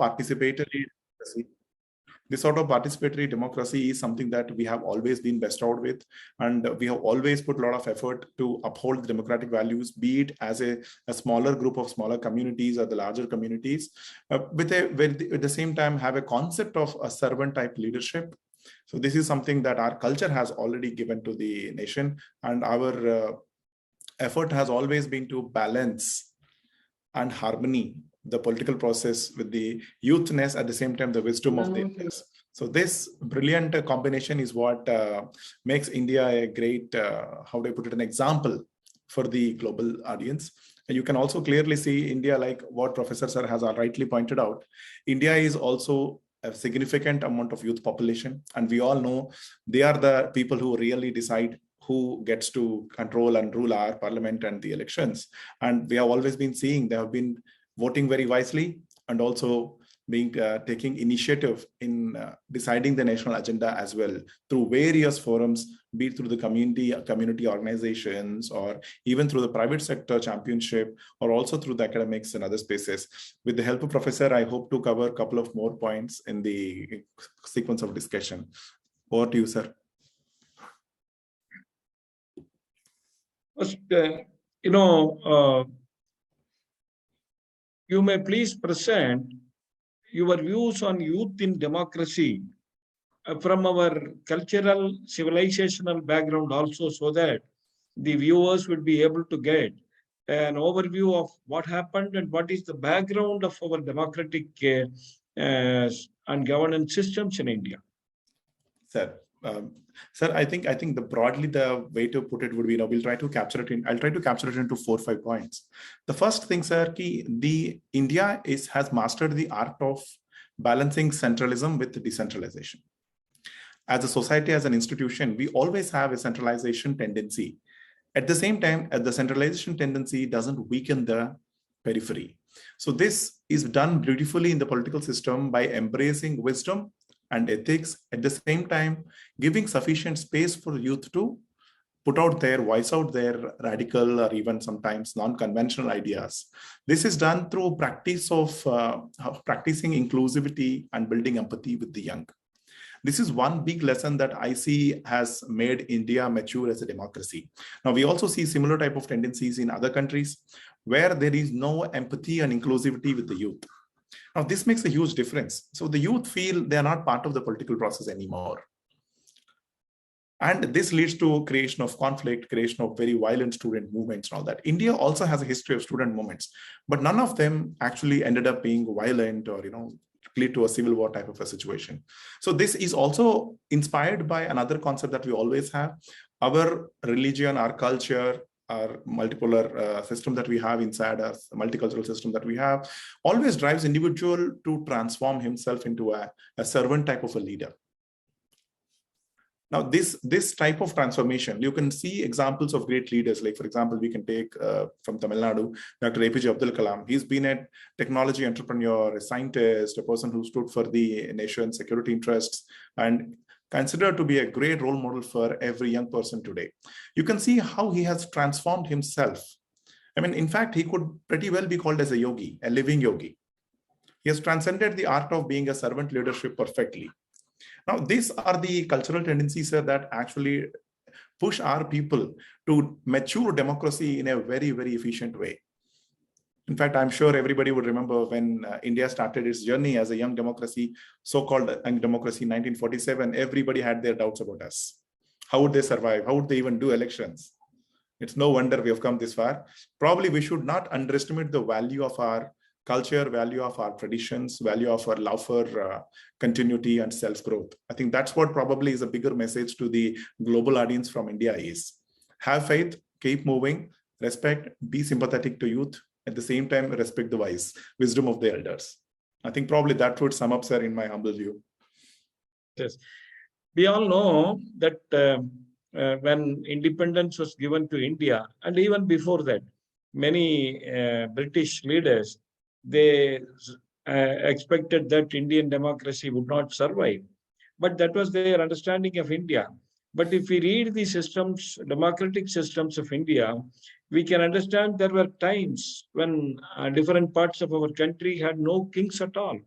participatory democracy. This sort of participatory democracy is something that we have always been bestowed with, and we have always put a lot of effort to uphold the democratic values, be it as a smaller group of smaller communities or the larger with at the same time have a concept of a servant type leadership. So this is something that our culture has already given to the nation, and our effort has always been to balance and harmony the political process with the youthness, at the same time the wisdom of the elders. So this brilliant combination is what makes India a great, how do I put it, an example for the global audience. And you can also clearly see India, like what Professor Sir has rightly pointed out, India is also a significant amount of youth population, and we all know they are the people who really decide who gets to control and rule our parliament and the elections. And we have always been seeing they have been voting very wisely, and also being taking initiative in deciding the national agenda as well through various forums, be it through the community organizations, or even through the private sector championship, or also through the academics and other spaces. With the help of Professor, I hope to cover a couple of more points in the sequence of discussion. Over to you, sir. First, you may please present your views on youth in democracy from our cultural, civilizational background also, so that the viewers would be able to get an overview of what happened and what is the background of our democratic and governance systems in India. Sir, I think broadly the way to put it would be, we'll try to capture it in. I'll try to capture it into 4 or 5 points. The first thing, sir, India has mastered the art of balancing centralism with decentralization. As a society, as an institution, we always have a centralization tendency. At the same time, the centralization tendency doesn't weaken the periphery. So this is done beautifully in the political system by embracing wisdom and ethics, at the same time giving sufficient space for youth to put out their voice, out their radical or even sometimes non-conventional ideas. This is done through practice of practicing inclusivity and building empathy with the young. This is one big lesson that I see has made India mature as a democracy. Now, we also see similar type of tendencies in other countries where there is no empathy and inclusivity with the youth. Now, this makes a huge difference. So the youth feel they are not part of the political process anymore. And this leads to creation of conflict, creation of very violent student movements and all that. India also has a history of student movements, but none of them actually ended up being violent or, lead to a civil war type of a situation. So this is also inspired by another concept that we always have. Our religion, our culture, our multipolar system that we have inside us, the multicultural system that we have, always drives individual to transform himself into a servant type of a leader. Now, this type of transformation, you can see examples of great leaders. Like, for example, we can take from Tamil Nadu, Dr. APJ Abdul Kalam. He's been a technology entrepreneur, a scientist, a person who stood for the nation's security interests, and considered to be a great role model for every young person today. You can see how he has transformed himself. I mean, in fact, he could pretty well be called as a yogi, a living yogi. He has transcended the art of being a servant leadership perfectly. Now, these are the cultural tendencies that actually push our people to mature democracy in a very, very efficient way. In fact, I'm sure everybody would remember when India started its journey as a young democracy, so-called young democracy in 1947, everybody had their doubts about us. How would they survive? How would they even do elections? It's no wonder we have come this far. Probably we should not underestimate the value of our culture, value of our traditions, value of our love for continuity and self-growth. I think that's what probably is a bigger message to the global audience from India is: have faith, keep moving, respect, be sympathetic to youth, at the same time respect the wisdom of the elders. I think probably that would sum up, sir, in my humble view. Yes. We all know that when independence was given to India, and even before that, many British leaders, they expected that Indian democracy would not survive. But that was their understanding of India. But if we read the systems, democratic systems of India, we can understand there were times when different parts of our country had no kings at all.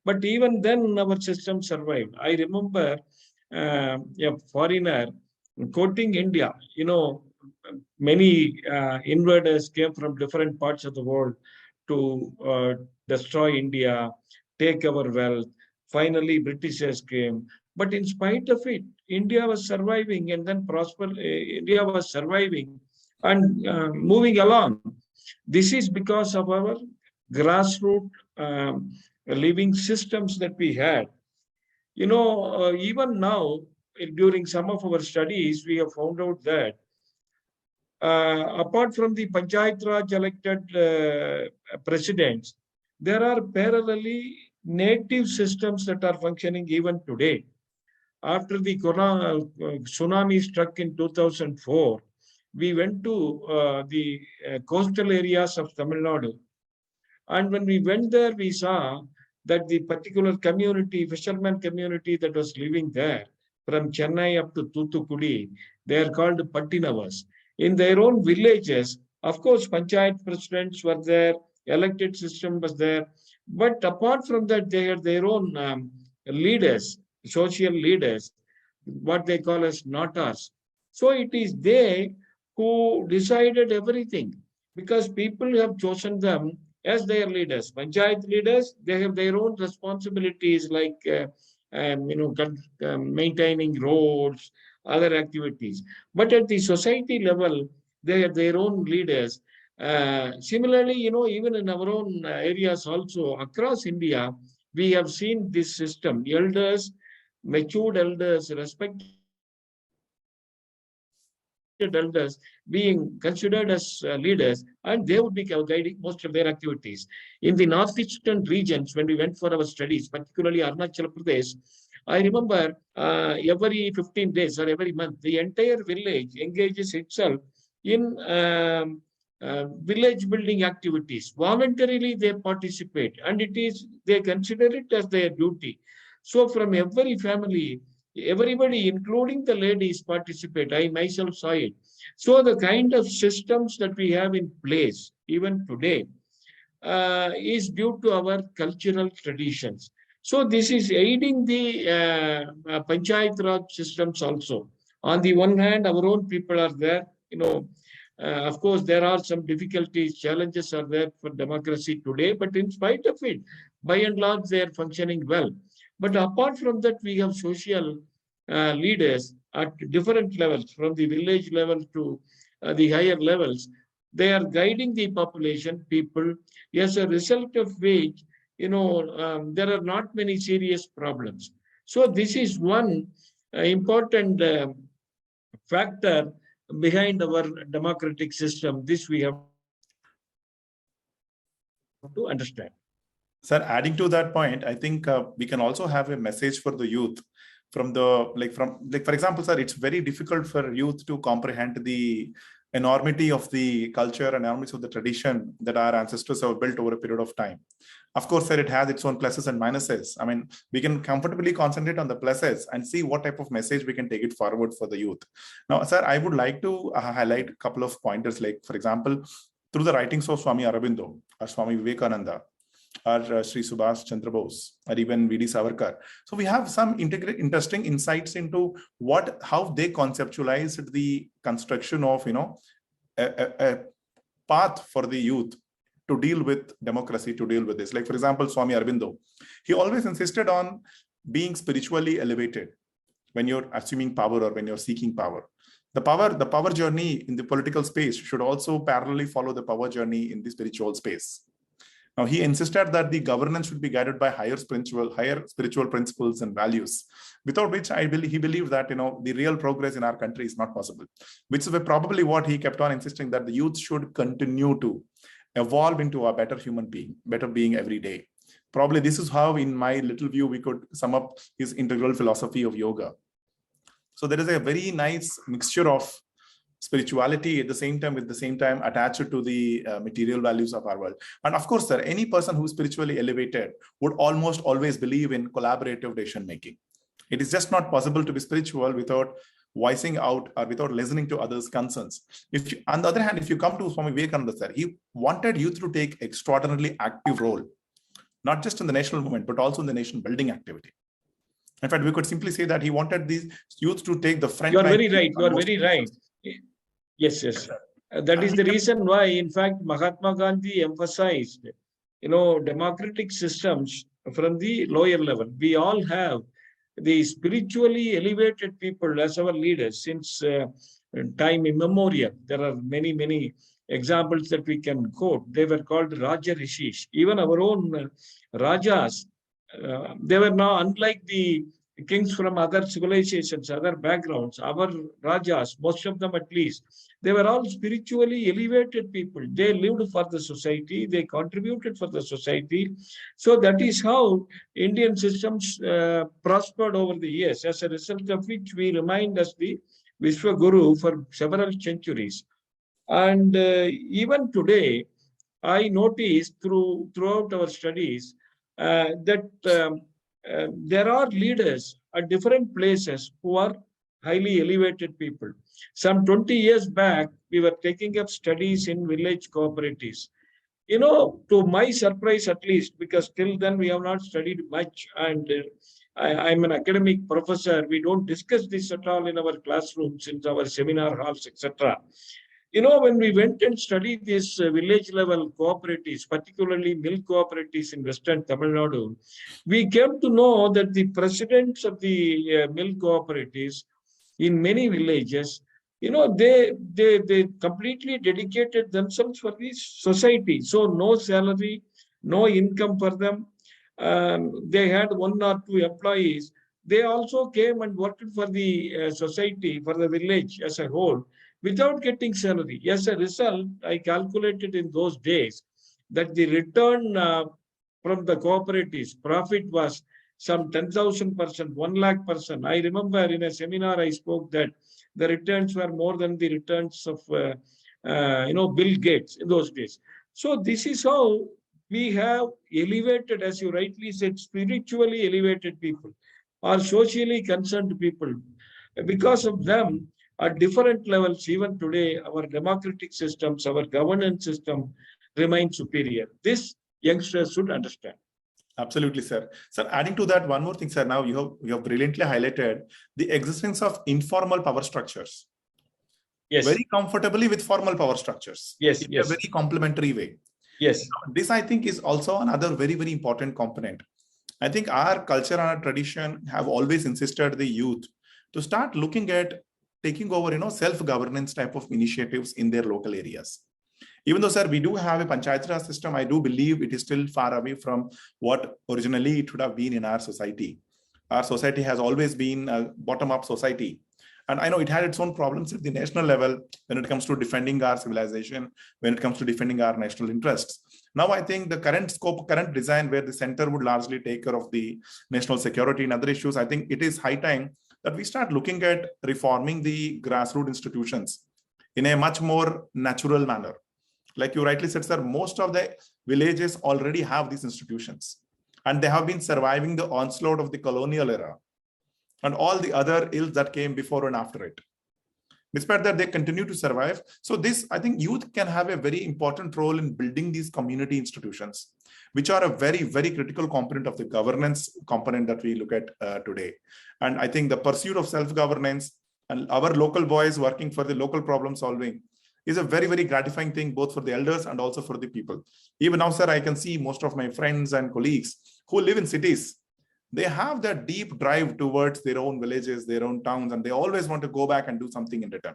But even then, our system survived. I remember a foreigner quoting India. Many invaders came from different parts of the world to destroy India, take our wealth. Finally, Britishers came. But in spite of it, India was surviving and then India was surviving and moving along. This is because of our grassroots living systems that we had. Even now, during some of our studies, we have found out that apart from the Panchayat Raj elected presidents, there are parallelly native systems that are functioning even today. After the tsunami struck in 2004, we went to the coastal areas of Tamil Nadu. And when we went there, we saw that the particular community, fisherman community that was living there, from Chennai up to Thoothukudi, they are called Pattinavas. In their own villages, of course, panchayat presidents were there, elected system was there. But apart from that, they had their own leaders, social leaders, what they call as natas. So it is they who decided everything because people have chosen them as their leaders. Panchayat leaders, they have their own responsibilities like maintaining roads, other activities. But at the society level, they have their own leaders. Similarly, even in our own areas also across India, we have seen this system. Elders, matured elders, respected elders being considered as leaders, and they would be guiding most of their activities. In the northeastern regions, when we went for our studies, particularly Arunachal Pradesh, I remember every 15 days or every month, the entire village engages itself in village building activities. Voluntarily, they participate, and they consider it as their duty. So, from every family, everybody, including the ladies, participate. I myself saw it. So the kind of systems that we have in place, even today, is due to our cultural traditions. So this is aiding the Panchayat Raj systems also. On the one hand, our own people are there. Of course, there are some difficulties, challenges are there for democracy today, but in spite of it, by and large, they are functioning well. But apart from that, we have social leaders at different levels, from the village level to the higher levels. They are guiding the population, people, as a result of which, there are not many serious problems. So this is one important factor behind our democratic system. This we have to understand. Sir, adding to that point, I think we can also have a message for the youth from for example, sir, it's very difficult for youth to comprehend the enormity of the culture and enormity of the tradition that our ancestors have built over a period of time. Of course, sir, it has its own pluses and minuses. I mean, we can comfortably concentrate on the pluses and see what type of message we can take it forward for the youth. Now, sir, I would like to highlight a couple of pointers, like, for example, through the writings of Swami Aurobindo or Swami Vivekananda, or Sri Subhash Chandra Bose, or even V.D. Savarkar. So we have some interesting insights into how they conceptualized the construction of, a path for the youth to deal with democracy, to deal with this. Like, for example, Swami Aurobindo, he always insisted on being spiritually elevated when you're assuming power or when you're seeking power. The power journey in the political space should also parallelly follow the power journey in the spiritual space. Now, he insisted that the governance should be guided by higher spiritual principles and values, without which he believed that the real progress in our country is not possible. Which is probably what he kept on insisting, that the youth should continue to evolve into a better human being, better being every day. Probably this is how, in my little view, we could sum up his integral philosophy of yoga. So there is a very nice mixture of spirituality at the same time attached to the material values of our world. And of course, sir, any person who is spiritually elevated would almost always believe in collaborative decision making. It is just not possible to be spiritual without voicing out or without listening to others' concerns. On the other hand, if you come to Swami Vivekananda, sir, he wanted youth to take extraordinarily active role not just in the national movement, but also in the nation building activity. In fact, we could simply say that he wanted these youth to take the front line. You are very right. You are very right. Yes, yes. That is the reason why, in fact, Mahatma Gandhi emphasized, democratic systems from the lower level. We all have the spiritually elevated people as our leaders since time immemorial. There are many, many examples that we can quote. They were called Raja Rishis. Even our own Rajas, they were now, unlike the kings from other civilizations, other backgrounds, our Rajas, most of them at least, they were all spiritually elevated people. They lived for the society, they contributed for the society. So that is how Indian systems prospered over the years, as a result of which we remained as the Vishwa Guru for several centuries. And even today, I noticed throughout our studies that there are leaders at different places who are highly elevated people. Some 20 years back, we were taking up studies in village cooperatives. To my surprise at least, because till then we have not studied much, and I'm an academic professor, we don't discuss this at all in our classrooms, in our seminar halls, etc. When we went and studied these village level cooperatives, particularly milk cooperatives in Western Tamil Nadu, we came to know that the presidents of the milk cooperatives in many villages, they completely dedicated themselves for the society. So no salary, no income for them. They had one or two employees. They also came and worked for the society, for the village as a whole, without getting salary. As a result, I calculated in those days that the return from the cooperatives profit was some 10,000%, 1 lakh%. I remember in a seminar I spoke that the returns were more than the returns of Bill Gates in those days. So this is how we have elevated, as you rightly said, spiritually elevated people or socially concerned people. Because of them, at different levels, even today, our democratic systems, our governance system remain superior. This youngsters should understand. Absolutely, sir. Sir, adding to that, one more thing, sir. Now you have brilliantly highlighted the existence of informal power structures. Yes. Very comfortably with formal power structures. Yes, in a very complementary way. Yes. This, I think, is also another very, very important component. I think our culture and our tradition have always insisted the youth to start looking at taking over, self-governance type of initiatives in their local areas. Even though, sir, we do have a Panchayat Raj system, I do believe it is still far away from what originally it should have been in our society. Our society has always been a bottom-up society. And I know it had its own problems at the national level when it comes to defending our civilization, when it comes to defending our national interests. Now, I think the current scope, current design where the center would largely take care of the national security and other issues, I think it is high time that we start looking at reforming the grassroots institutions in a much more natural manner. Like you rightly said, sir, most of the villages already have these institutions, and they have been surviving the onslaught of the colonial era and all the other ills that came before and after it. Despite that, they continue to survive. So this, I think youth can have a very important role in building these community institutions, which are a very, very critical component of the governance component that we look at today. And I think the pursuit of self-governance and our local boys working for the local problem solving is a very, very gratifying thing, both for the elders and also for the people. Even now, sir, I can see most of my friends and colleagues who live in cities, they have that deep drive towards their own villages, their own towns, and they always want to go back and do something in return.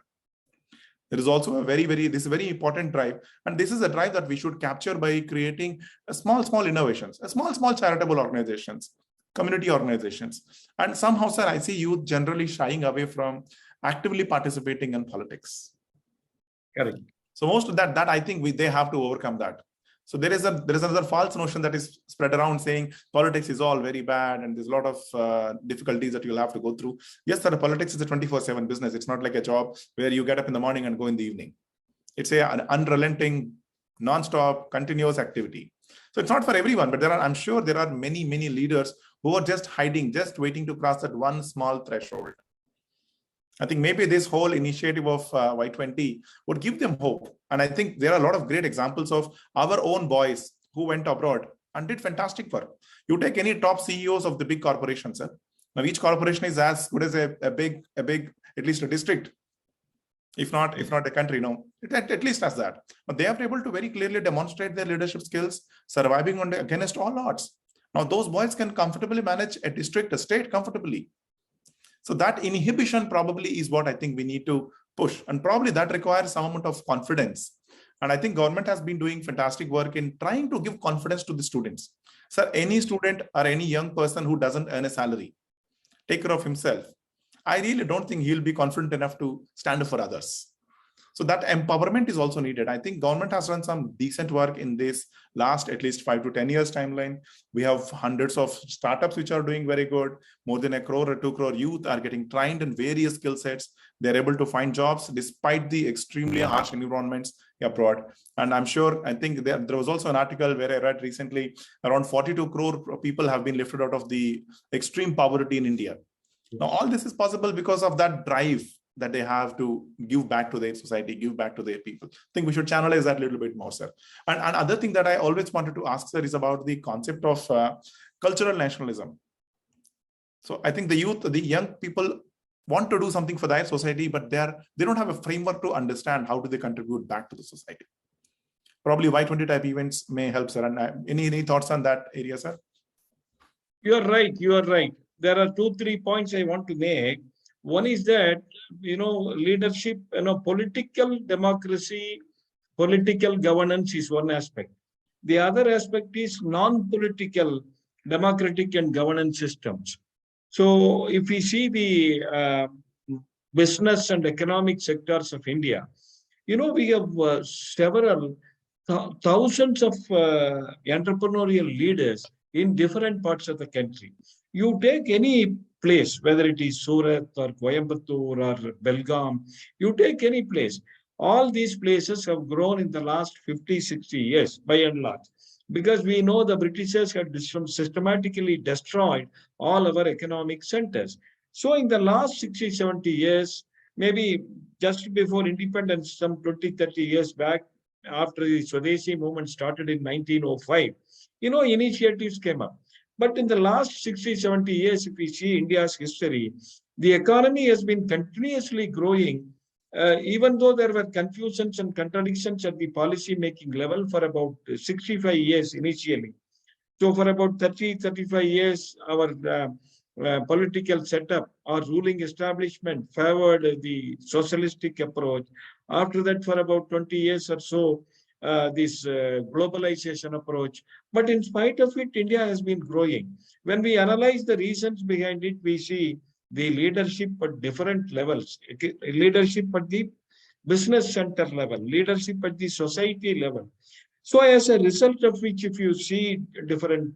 There is also a this very important drive. And this is a drive that we should capture by creating a small innovations, a small charitable organizations, community organizations. And somehow, sir, I see youth generally shying away from actively participating in politics. Correct. So most of that I think they have to overcome that. So there is another false notion that is spread around saying politics is all very bad and there's a lot of difficulties that you'll have to go through. Yes, sir, politics is a 24/7 business. It's not like a job where you get up in the morning and go in the evening. It's an unrelenting, non-stop, continuous activity. So it's not for everyone, but I'm sure there are many, many leaders who are just hiding, just waiting to cross that one small threshold. I think maybe this whole initiative of Y20 would give them hope. And I think there are a lot of great examples of our own boys who went abroad and did fantastic work. You take any top CEOs of the big corporations, sir. Now each corporation is as good as a big, at least a district, if not a country, at least as that. But they are able to very clearly demonstrate their leadership skills, surviving against all odds. Now those boys can comfortably manage a district, a state comfortably. So that inhibition probably is what I think we need to push, and probably that requires some amount of confidence. And I think government has been doing fantastic work in trying to give confidence to the students. Sir, any student or any young person who doesn't earn a salary, take care of himself, I really don't think he'll be confident enough to stand up for others. So that empowerment is also needed. I think government has done some decent work in this last at least 5 to 10 years timeline. We have hundreds of startups which are doing very good. More than 1 crore or 2 crore youth are getting trained in various skill sets. They're able to find jobs despite the extremely harsh environments abroad. And I'm sure, I think there was also an article where I read recently, around 42 crore people have been lifted out of the extreme poverty in India. Now, all this is possible because of that drive that they have to give back to their society, give back to their people. I think we should channelize that a little bit more, sir. And another thing that I always wanted to ask, sir, is about the concept of cultural nationalism. So I think the youth, the young people want to do something for their society, but they don't have a framework to understand how do they contribute back to the society. Probably Y20 type events may help, sir. And any thoughts on that area, sir? You are right. You are right. There are 2-3 points I want to make. One is that, leadership, political democracy, political governance is one aspect. The other aspect is non-political democratic and governance systems. So if we see the business and economic sectors of India, we have several thousands of entrepreneurial leaders in different parts of the country. You take any place, whether it is Surat or Coimbatore or Belgaum, you take any place. All these places have grown in the last 50, 60 years, by and large, because we know the Britishers had systematically destroyed all our economic centers. So in the last 60, 70 years, maybe just before independence, some 20, 30 years back, after the Swadeshi movement started in 1905, initiatives came up. But in the last 60, 70 years, if we see India's history, the economy has been continuously growing, even though there were confusions and contradictions at the policy-making level for about 65 years initially. So for about 30, 35 years, our political setup, our ruling establishment favored the socialistic approach. After that, for about 20 years or so, this globalization approach. But in spite of it, India has been growing. When we analyze the reasons behind it, we see the leadership at different levels, leadership at the business center level, leadership at the society level. So as a result of which, if you see different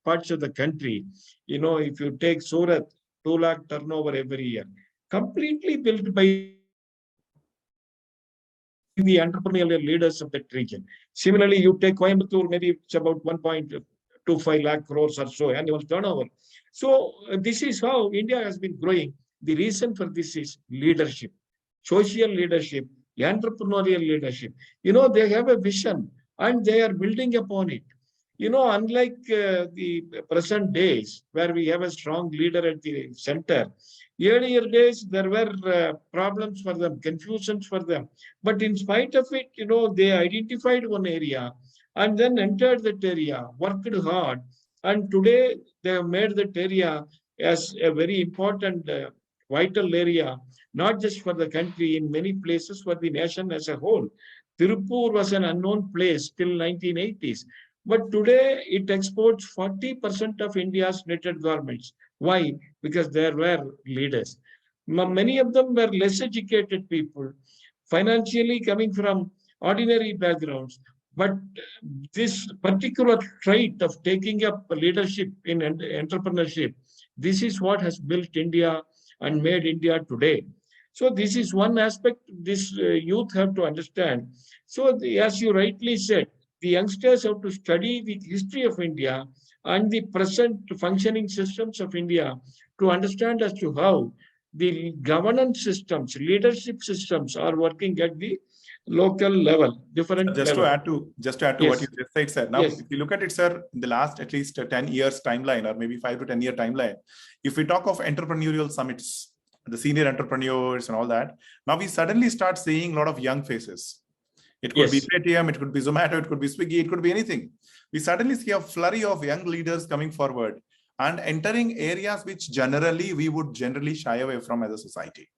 parts of the country, if you take Surat, 2 lakh turnover every year, completely built by the entrepreneurial leaders of that region. Similarly, you take Coimbatore, maybe it's about 1.25 lakh crores or so annual turnover. So this is how India has been growing. The reason for this is leadership, social leadership, entrepreneurial leadership. They have a vision and they are building upon it. Unlike the present days where we have a strong leader at the center, earlier days there were problems for them, confusions for them. But in spite of it, they identified one area and then entered that area, worked hard. And today they have made that area as a very important, vital area, not just for the country, in many places for the nation as a whole. Tirupur was an unknown place till 1980s. But today it exports 40% of India's knitted garments. Why? Because there were leaders. Many of them were less educated people, financially coming from ordinary backgrounds. But this particular trait of taking up leadership in entrepreneurship, this is what has built India and made India today. So this is one aspect this youth have to understand. So as you rightly said, the youngsters have to study the history of India and the present functioning systems of India to understand as to how the governance systems, leadership systems are working at the local level, different Just to level. add to what Yes, you just said, sir. Now, yes, if you look at it, sir, in the last at least 10 years timeline, or maybe 5 to 10 year timeline, if we talk of entrepreneurial summits, the senior entrepreneurs and all that, now we suddenly start seeing a lot of young faces. It could be yes, Paytm, it could be Zomato, it could be Swiggy, it could be anything. We suddenly see a flurry of young leaders coming forward and entering areas which generally we would generally shy away from as a society.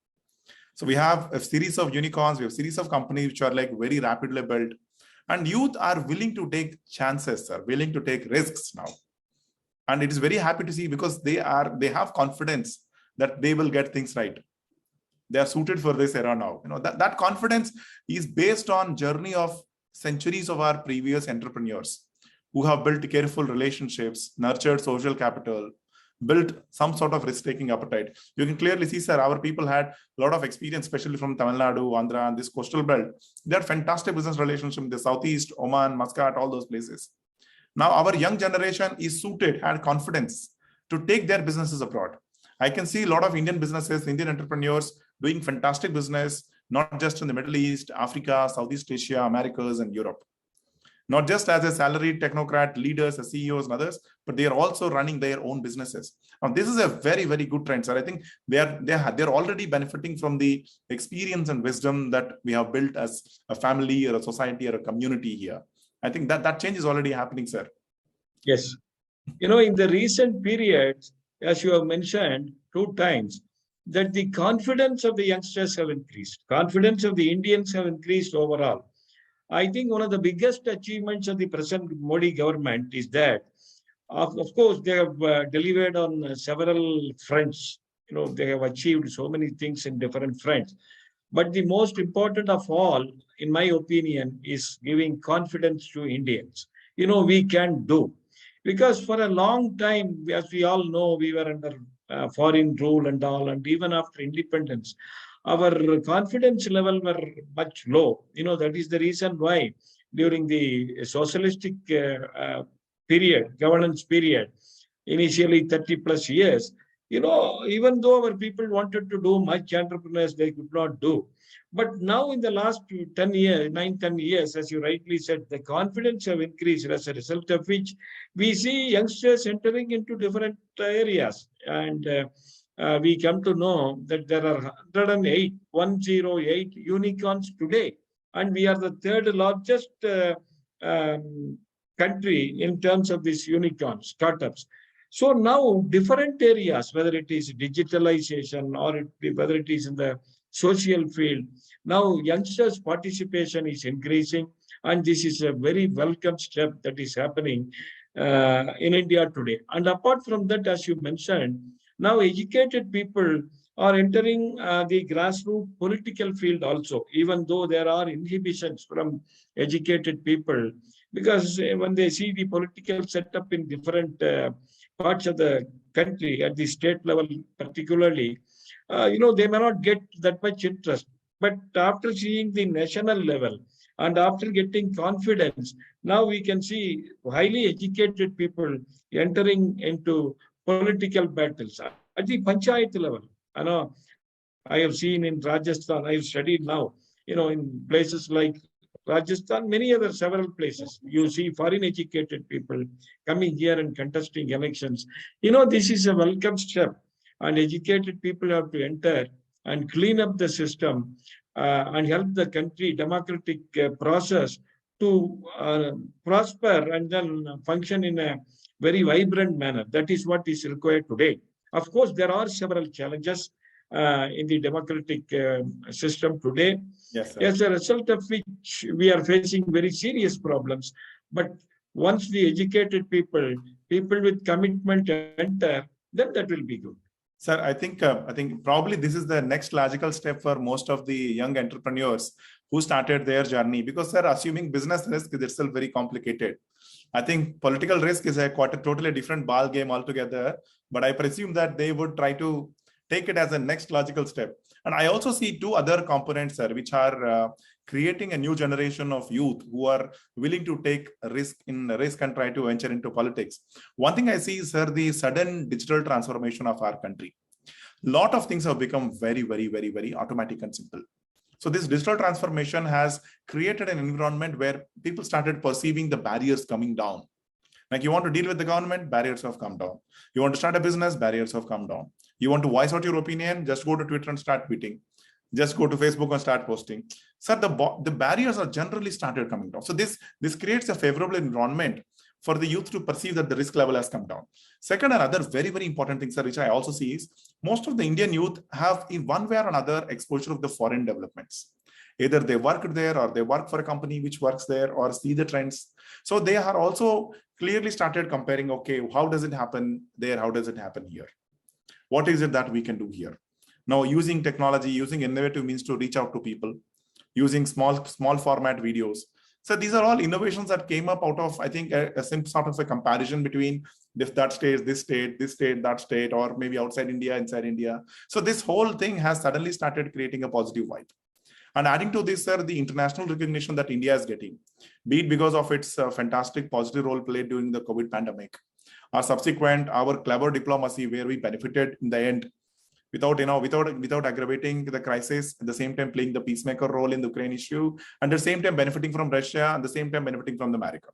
So we have a series of unicorns, we have a series of companies which are like very rapidly built. And youth are willing to take chances, are willing to take risks now. And it is very happy to see because they have confidence that they will get things right. They are suited for this era now. That confidence is based on journey of centuries of our previous entrepreneurs who have built careful relationships, nurtured social capital, built some sort of risk-taking appetite. You can clearly see, sir, our people had a lot of experience, especially from Tamil Nadu, Andhra, and this coastal belt. They had fantastic business relationship in the Southeast, Oman, Muscat, all those places. Now our young generation is suited, had confidence to take their businesses abroad. I can see a lot of Indian businesses, Indian entrepreneurs doing fantastic business, not just in the Middle East, Africa, Southeast Asia, Americas, and Europe. Not just as a salaried technocrat leaders, as CEOs and others, but they are also running their own businesses. Now, this is a very, very good trend, sir. I think they're already benefiting from the experience and wisdom that we have built as a family or a society or a community here. I think that change is already happening, sir. yes. In the recent periods, as you have mentioned 2 times, that the confidence of the youngsters have increased. Confidence of the Indians have increased overall. I think one of the biggest achievements of the present Modi government is that, of course, they have delivered on several fronts. They have achieved so many things in different fronts. But the most important of all, in my opinion, is giving confidence to Indians. We can do. Because for a long time, as we all know, we were under foreign rule and all, and even after independence, our confidence level were much low. That is the reason why during the socialistic governance period, initially 30 plus years, even though our people wanted to do much entrepreneurs, they could not do. But now in the last 10 years, 9, 10 years, as you rightly said, the confidence have increased, as a result of which we see youngsters entering into different areas. And we come to know that there are 108 unicorns today. And we are the third largest country in terms of these unicorns, startups. So now different areas, whether it is digitalization or whether it is in the social field, now youngsters' participation is increasing, and this is a very welcome step that is happening in India today. And apart from that, as you mentioned, now educated people are entering the grassroots political field also, even though there are inhibitions from educated people, because when they see the political setup in different parts of the country, at the state level particularly, they may not get that much interest. But after seeing the national level and after getting confidence, now we can see highly educated people entering into political battles at the panchayat level. I have seen in Rajasthan, I have studied now, in places like Rajasthan, many other several places, you see foreign educated people coming here and contesting elections. This is a welcome step, and educated people have to enter and clean up the system and help the country democratic process to prosper and then function in a very vibrant manner. That is what is required today. Of course, there are several challenges in the democratic system today. Yes, sir. As a result of which we are facing very serious problems. But once the educated people with commitment enter, then that will be good. Sir, I think probably this is the next logical step for most of the young entrepreneurs who started their journey, because sir, assuming business risk is itself very complicated. I think political risk is a totally different ball game altogether, but I presume that they would try to take it as a next logical step. And I also see two other components, sir, which are creating a new generation of youth who are willing to take risk and try to venture into politics. One thing I see is, sir, the sudden digital transformation of our country. A lot of things have become very, very, very, very automatic and simple. So this digital transformation has created an environment where people started perceiving the barriers coming down. Like you want to deal with the government, barriers have come down. You want to start a business, barriers have come down. You want to voice out your opinion, just go to Twitter and start tweeting. Just go to Facebook and start posting. So the barriers are generally started coming down. So this creates a favorable environment for the youth to perceive that the risk level has come down. Second, another very, very important thing, sir, which I also see is most of the Indian youth have in one way or another exposure of the foreign developments. Either they work there or they work for a company which works there or see the trends. So they are also clearly started comparing, okay, how does it happen there? How does it happen here? What is it that we can do here? Now, using technology, using innovative means to reach out to people, using small format videos. So these are all innovations that came up out of, I think, a simple sort of a comparison between that state, this state, that state, or maybe outside India, inside India. So this whole thing has suddenly started creating a positive vibe. And adding to this, sir, the international recognition that India is getting, be it because of its fantastic positive role played during the COVID pandemic, or subsequent our clever diplomacy where we benefited in the end without aggravating the crisis, at the same time playing the peacemaker role in the Ukraine issue, and at the same time benefiting from Russia, and at the same time benefiting from America.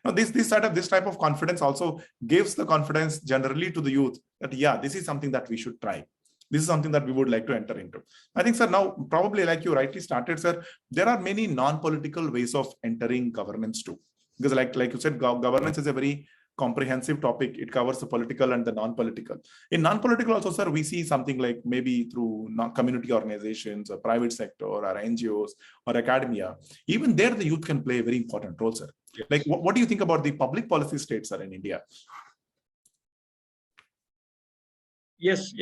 Now, this type of confidence also gives the confidence generally to the youth that, yeah, this is something that we should try. This is something that we would like to enter into. I think, sir, now probably like you rightly started, sir, there are many non-political ways of entering governance too. Because like you said, governance is a very comprehensive topic. It covers the political and the non-political. In non-political also, sir, we see something like maybe through community organizations or private sector or NGOs or academia. Even there, the youth can play a very important role, sir. Yes. Like, what do you think about the public policy states, sir, in India? Yes.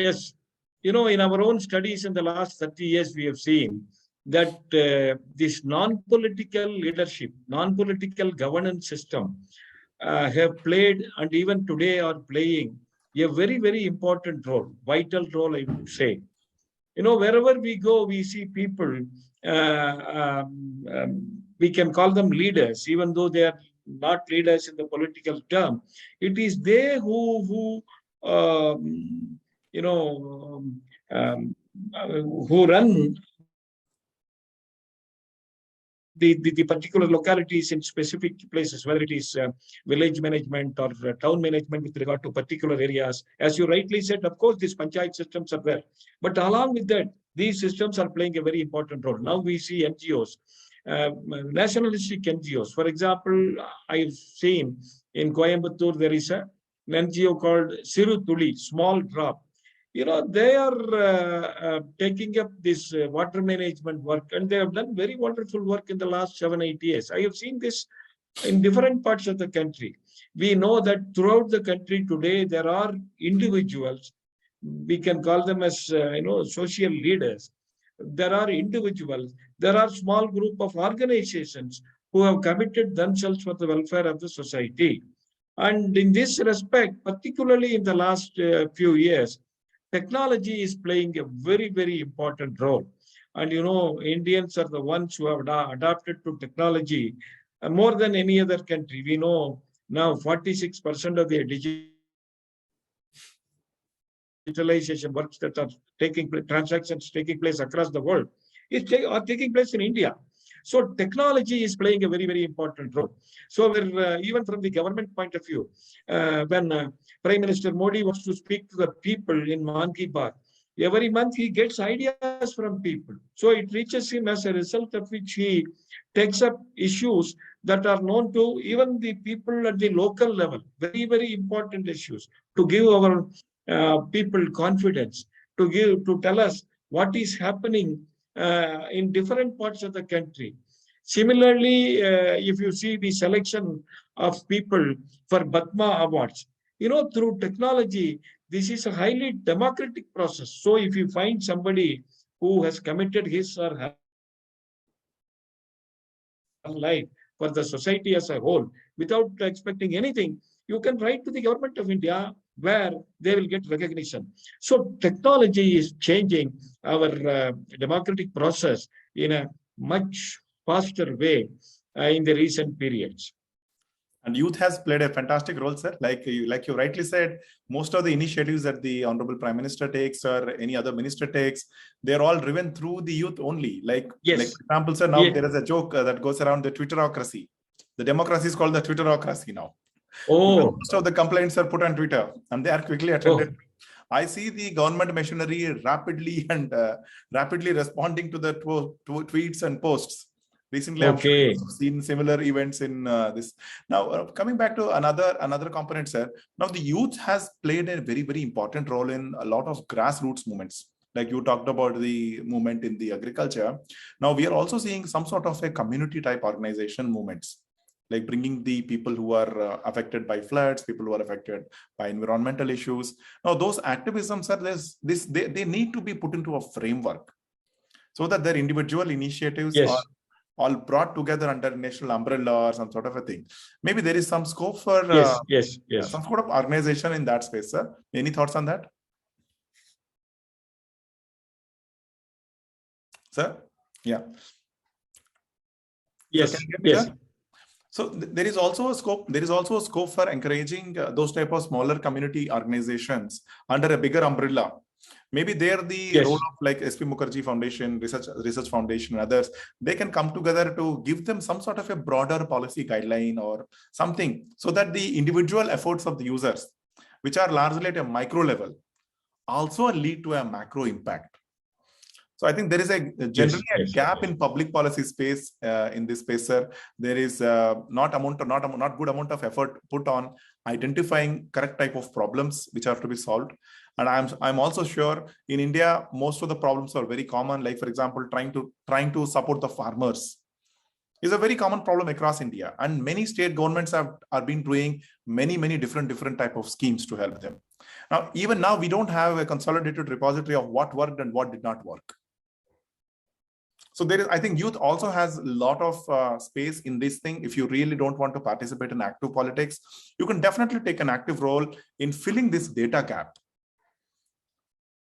You know, in our own studies in the last 30 years, we have seen that this non-political leadership, non-political governance system have played and even today are playing a very, very important role, vital role, I would say. You know, wherever we go, we see people, we can call them leaders, even though they are not leaders in the political term. It is they who run the particular localities in specific places, whether it is village management or town management with regard to particular areas. As you rightly said, of course, these panchayat systems are there. But along with that, these systems are playing a very important role. Now we see NGOs, nationalistic NGOs. For example, I've seen in Coimbatore, there is an NGO called Siru Tuli, small drop. You know, they are taking up this water management work, and they have done very wonderful work in the last 7-8 years. I have seen this in different parts of the country. We know that throughout the country today, there are individuals, we can call them as, social leaders. There are individuals, there are small group of organizations who have committed themselves for the welfare of the society. And in this respect, particularly in the last few years, technology is playing a very, very important role. And, you know, Indians are the ones who have adapted to technology more than any other country. We know now 46% of the digitalization works that are transactions taking place across the world are taking place in India. So technology is playing a very, very important role. So we're, even from the government point of view, when Prime Minister Modi wants to speak to the people in Man Ki Baat, every month he gets ideas from people. So it reaches him, as a result of which he takes up issues that are known to even the people at the local level, very, very important issues, to give our people confidence, to tell us what is happening in different parts of the country. Similarly, if you see the selection of people for Padma Awards, you know, through technology, this is a highly democratic process. So if you find somebody who has committed his or her life for the society as a whole, without expecting anything, you can write to the government of India where they will get recognition. So technology is changing our democratic process in a much faster way in the recent periods. And youth has played a fantastic role, sir. Like you rightly said, most of the initiatives that the Honorable Prime Minister takes or any other minister takes, they're all driven through the youth only. Like for example, sir, now there is a joke that goes around the Twitterocracy. The democracy is called the Twitterocracy now. Oh. Most of the complaints are put on Twitter and they are quickly attended. I see the government machinery rapidly responding to the tweets and posts. Recently, I'm sure you've seen similar events in this. Now, coming back to another component, sir. Now, the youth has played a very, very important role in a lot of grassroots movements. Like you talked about the movement in the agriculture. Now, we are also seeing some sort of a community type organization movements, like bringing the people who are affected by floods, people who are affected by environmental issues. Now, those activisms are they need to be put into a framework so that their individual initiatives are all brought together under national umbrella or some sort of a thing. Maybe there is some scope for some sort of organization in that space, sir. Any thoughts on that? Sir? Yeah. Yes. So there is also a scope. There is also a scope for encouraging those type of smaller community organizations under a bigger umbrella. Maybe they're the role of like SP Mukherjee Foundation, Research Foundation, and others. They can come together to give them some sort of a broader policy guideline or something, so that the individual efforts of the users, which are largely at a micro level, also lead to a macro impact. So I think there is generally a gap in public policy space in this space, sir. There is not good amount of effort put on identifying correct type of problems which have to be solved. And I'm also sure in India most of the problems are very common. Like for example, trying to support the farmers is a very common problem across India, and many state governments are been doing many different type of schemes to help them. Now, even now, we don't have a consolidated repository of what worked and what did not work. So there is, I think youth also has a lot of space in this thing. If you really don't want to participate in active politics, you can definitely take an active role in filling this data gap.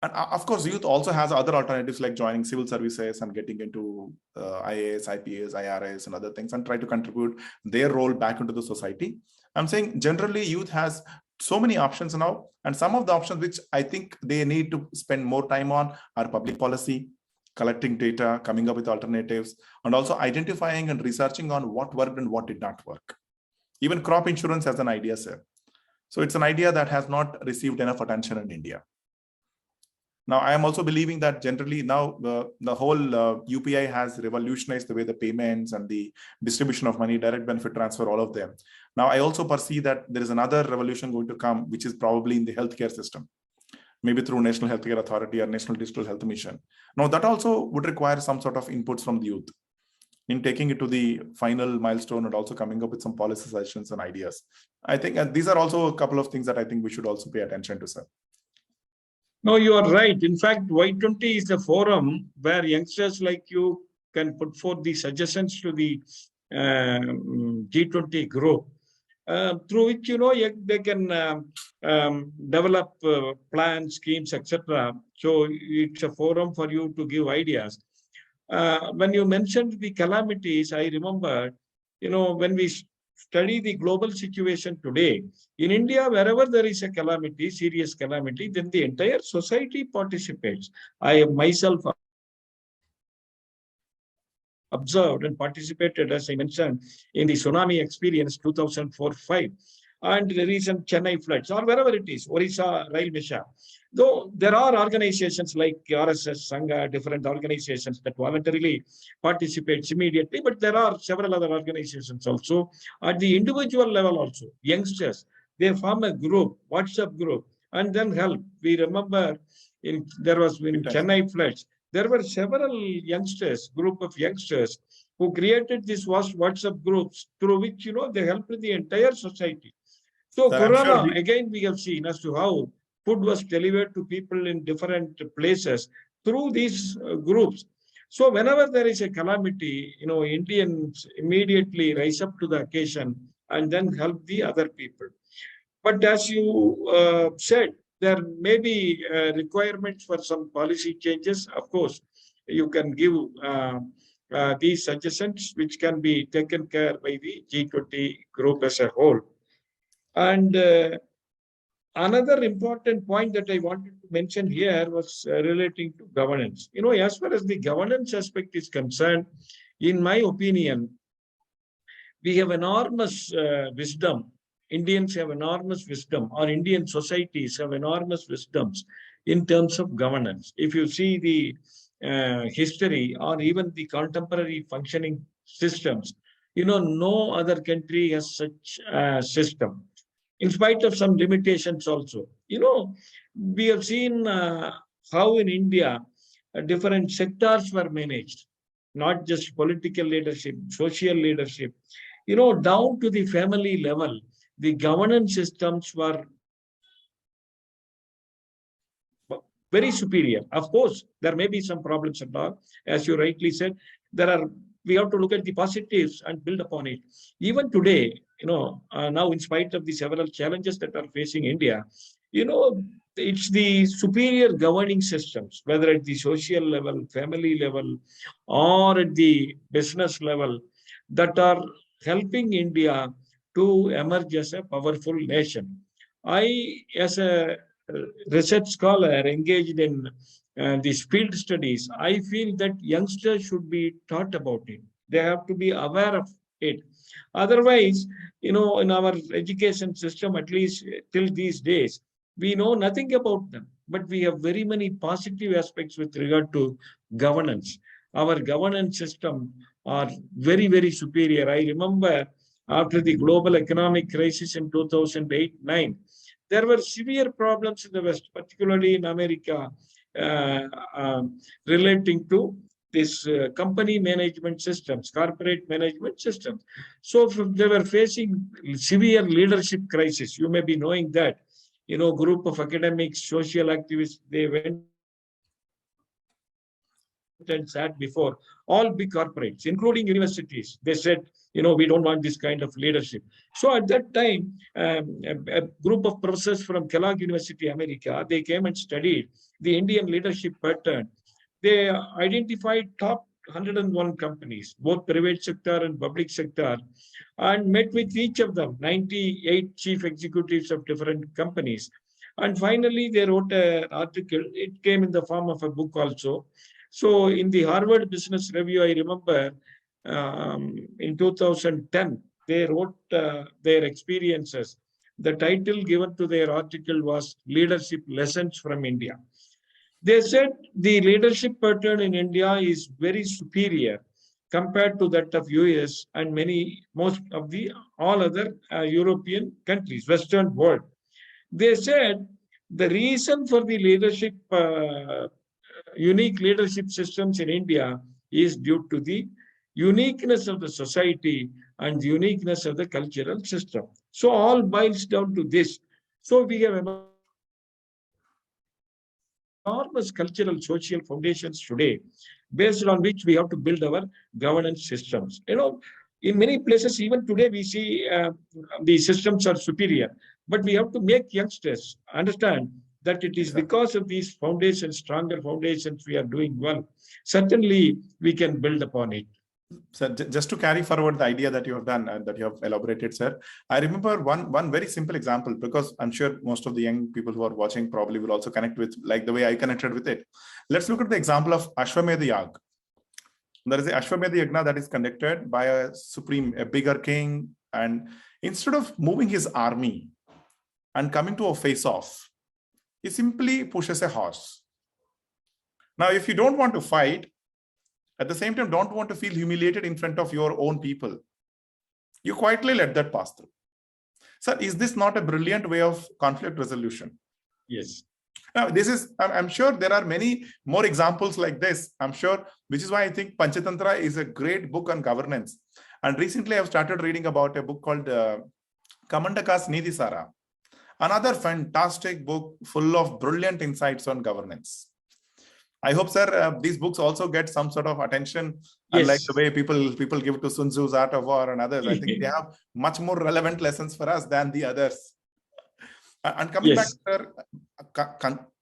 And of course, youth also has other alternatives like joining civil services and getting into IAS, IPS, IRS and other things and try to contribute their role back into the society. I'm saying generally youth has so many options now, and some of the options which I think they need to spend more time on are public policy, collecting data, coming up with alternatives, and also identifying and researching on what worked and what did not work. Even crop insurance as an idea, sir. So it's an idea that has not received enough attention in India. Now, I am also believing that generally now the whole UPI has revolutionized the way the payments and the distribution of money, direct benefit transfer, all of them. Now, I also perceive that there is another revolution going to come, which is probably in the healthcare system, maybe through National Healthcare Authority or National Digital Health Mission. Now, that also would require some sort of inputs from the youth in taking it to the final milestone and also coming up with some policy suggestions and ideas. I think these are also a couple of things that I think we should also pay attention to, sir. No, you are right. In fact, Y20 is a forum where youngsters like you can put forth the suggestions to the G20 group, through which, they can develop plans, schemes, etc. So it's a forum for you to give ideas. When you mentioned the calamities, I remember, when we study the global situation today, in India, wherever there is a calamity, serious calamity, then the entire society participates. I myself observed and participated, as I mentioned, in the tsunami experience 2004-5 and the recent Chennai floods, or wherever it is, Orissa, Rail Misha. Though there are organizations like RSS, Sangha, different organizations that voluntarily participate immediately, but there are several other organizations also. At the individual level also, youngsters, they form a group, WhatsApp group, and then help. We remember there was in Chennai floods, there were several youngsters, group of youngsters who created these WhatsApp groups through which, they helped the entire society. So Corona, again, we have seen as to how food was delivered to people in different places through these groups. So whenever there is a calamity, Indians immediately rise up to the occasion and then help the other people. But as you said, there may be requirements for some policy changes. Of course, you can give these suggestions, which can be taken care by the G20 group as a whole. And another important point that I wanted to mention here was relating to governance. As far as the governance aspect is concerned, in my opinion, we have enormous wisdom. Indians have enormous wisdom, or Indian societies have enormous wisdoms in terms of governance. If you see the history or even the contemporary functioning systems, no other country has such a system, in spite of some limitations also. We have seen how in India different sectors were managed, not just political leadership, social leadership, down to the family level. The governance systems were very superior. Of course, there may be some problems and all. As you rightly said, we have to look at the positives and build upon it. Even today, now in spite of the several challenges that are facing India, it's the superior governing systems, whether at the social level, family level, or at the business level, that are helping India to emerge as a powerful nation. As a research scholar engaged in these field studies, I feel that youngsters should be taught about it. They have to be aware of it. Otherwise, in our education system, at least till these days, we know nothing about them. But we have very many positive aspects with regard to governance. Our governance system are very, very superior. I remember after the global economic crisis in 2008-9, there were severe problems in the West, particularly in America, relating to this company management systems, corporate management systems. So they were facing severe leadership crisis. You may be knowing that, group of academics, social activists, they went and sat before all big corporates, including universities. They said, we don't want this kind of leadership. So at that time, a group of professors from Kellogg University, America, they came and studied the Indian leadership pattern. They identified top 101 companies, both private sector and public sector, and met with each of them, 98 chief executives of different companies. And finally, they wrote an article. It came in the form of a book also. So in the Harvard Business Review, I remember in 2010, they wrote their experiences. The title given to their article was Leadership Lessons from India. They said the leadership pattern in India is very superior compared to that of US and most of the all other European countries, Western world. They said the reason for the leadership unique leadership systems in India is due to the uniqueness of the society and the uniqueness of the cultural system. So all boils down to this. So we have enormous cultural, social foundations today, based on which we have to build our governance systems. In many places, even today, we see the systems are superior, but we have to make youngsters understand that it is because of these foundations, stronger foundations, we are doing well. Certainly, we can build upon it. So just to carry forward the idea that you have done and that you have elaborated, sir, I remember one very simple example, because I'm sure most of the young people who are watching probably will also connect with, like the way I connected with it. Let's look at the example of Ashwamedha Yag. There is an Ashwamedha Yagna that is conducted by a bigger king, and instead of moving his army and coming to a face-off, he simply pushes a horse. Now, if you don't want to fight, at the same time, don't want to feel humiliated in front of your own people, you quietly let that pass through. Sir, is this not a brilliant way of conflict resolution? Yes. Now, I'm sure there are many more examples like this, I'm sure, which is why I think Panchatantra is a great book on governance. And recently I've started reading about a book called Kamandaka's Nidhi Sara, another fantastic book full of brilliant insights on governance. I hope, sir, these books also get some sort of attention, yes, unlike the way people give to Sun Tzu's Art of War and others. I think they have much more relevant lessons for us than the others. And coming back, sir,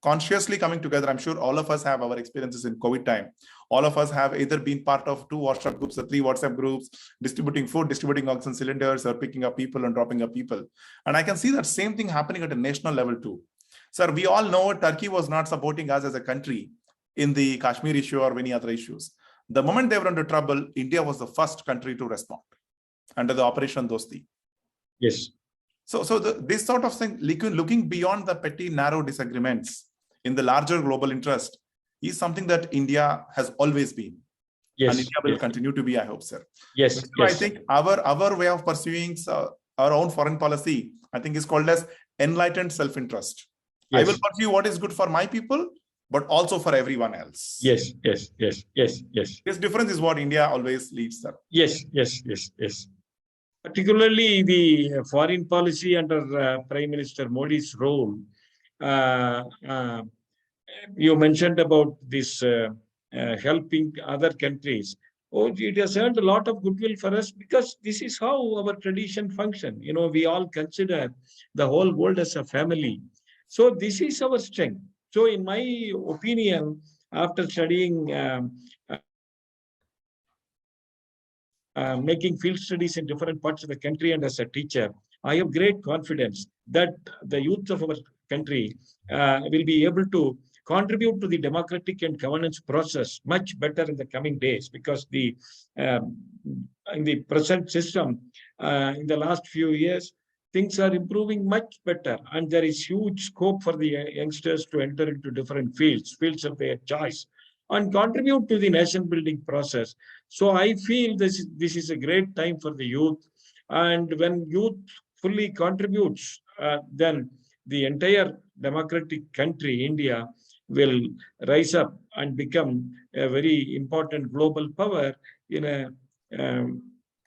consciously coming together. I'm sure all of us have our experiences in COVID time. All of us have either been part of 2 WhatsApp groups or 3 WhatsApp groups, distributing food, distributing oxygen cylinders, or picking up people and dropping up people. And I can see that same thing happening at a national level too. Sir, we all know Turkey was not supporting us as a country in the Kashmir issue or many other issues. The moment they were into trouble, India was the first country to respond under the Operation Dosti. Yes. So this sort of thing, looking beyond the petty, narrow disagreements in the larger global interest, is something that India has always been. Yes. And India will continue to be, I hope, sir. Yes. I think our way of pursuing our own foreign policy, I think, is called as enlightened self-interest. Yes. I will pursue what is good for my people, but also for everyone else. Yes. This difference is what India always leads, sir. Yes. Particularly the foreign policy under Prime Minister Modi's role. You mentioned about this helping other countries. Oh, it has earned a lot of goodwill for us because this is how our tradition functions. We all consider the whole world as a family. So this is our strength. So in my opinion, after studying making field studies in different parts of the country and as a teacher, I have great confidence that the youth of our country will be able to contribute to the democratic and governance process much better in the coming days, because in the present system, in the last few years, things are improving much better, and there is huge scope for the youngsters to enter into different fields of their choice, and contribute to the nation building process. So I feel this is a great time for the youth. And when youth fully contributes, then the entire democratic country, India, will rise up and become a very important global power in a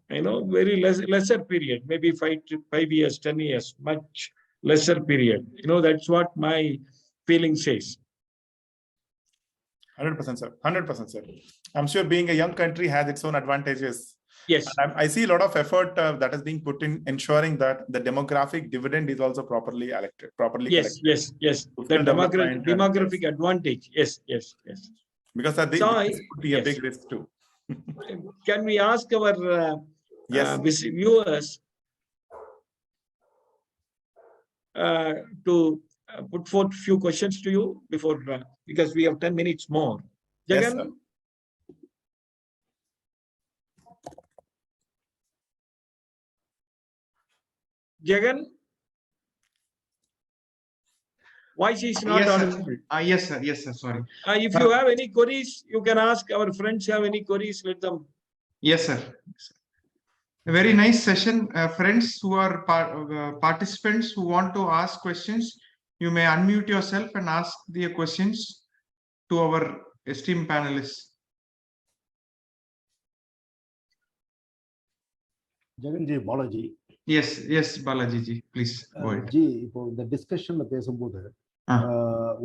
very lesser period, maybe 5 years, 10 years, much lesser period. That's what my feeling says. 100%, sir. 100%, sir. I'm sure being a young country has its own advantages. Yes. And I see a lot of effort that is being put in ensuring that the demographic dividend is also properly collected. Yes. The demographic advantage. Yes. Because this could be a big risk too. Can we ask our viewers to put forth few questions to you before, because we have 10 minutes more. Jagan? Yes, Jagan? Voice is not audible. Yes, sir. Sorry. If you have any queries, you can ask. Our friends have any queries, let them. Yes, sir. A very nice session. Friends who are participants who want to ask questions, you may unmute yourself and ask the questions to our esteemed panelists. Jaganji, Balaji. Yes, Balaji ji, please go ahead. Ji, the discussion பேசும்போது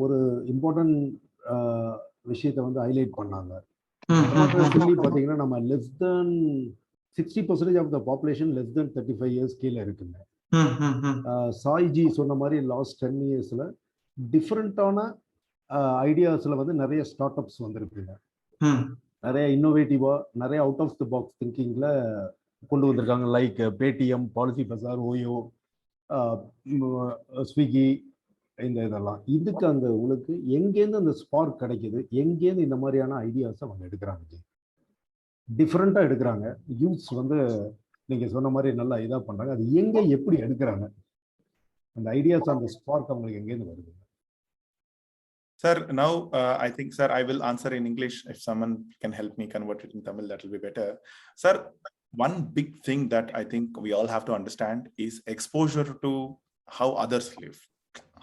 ஒரு important விஷயத்தை வந்து highlight பண்ணாங்க. டெமோக்ரஸிலி பாத்தீங்கன்னா நம்ம less than 60% of the population less than 35 years கீழ இருக்குங்க. சாய்ஜி சொன்ன மாதிரி லாஸ்ட் 10 இயர்ஸ்ல டிஃபரெண்டான ஐடியாஸ்ல வந்து நிறைய ஸ்டார்ட் அப்ஸ் வந்திருக்குங்க. நிறைய இன்னோவேட்டிவா, நிறைய அவுட் ஆஃப் தி பாக்ஸ் திங்கிங்ல கொண்டு வந்திருக்காங்க. லைக் பேடிஎம், பாலிசி பசார், ஓயோ, ஸ்விக்கி, இதெல்லாம். இதுக்கு அங்க உங்களுக்கு எங்கேருந்து அந்த ஸ்பார்க் கிடைக்குது, எங்கேருந்து இந்த மாதிரியான ஐடியாஸ் அவங்க எடுக்கிறாங்க? டிஃப்ரெண்டா எடுக்கிறாங்க. யூத்ஸ் வந்து நீங்க சொன்ன மாதிரி நல்லா இதா பண்றாங்க. அது எங்க எப்படி எடுக்கிறாங்க? அந்த ஐடியாஸ், அந்த ஸ்பார்க் அவங்களுக்கு எங்கேருந்து வருது? Sir, now I think, sir, I will answer in English. If someone can help me convert it in Tamil, that will be better. Sir, one big thing that I think we all have to understand is exposure to how others live,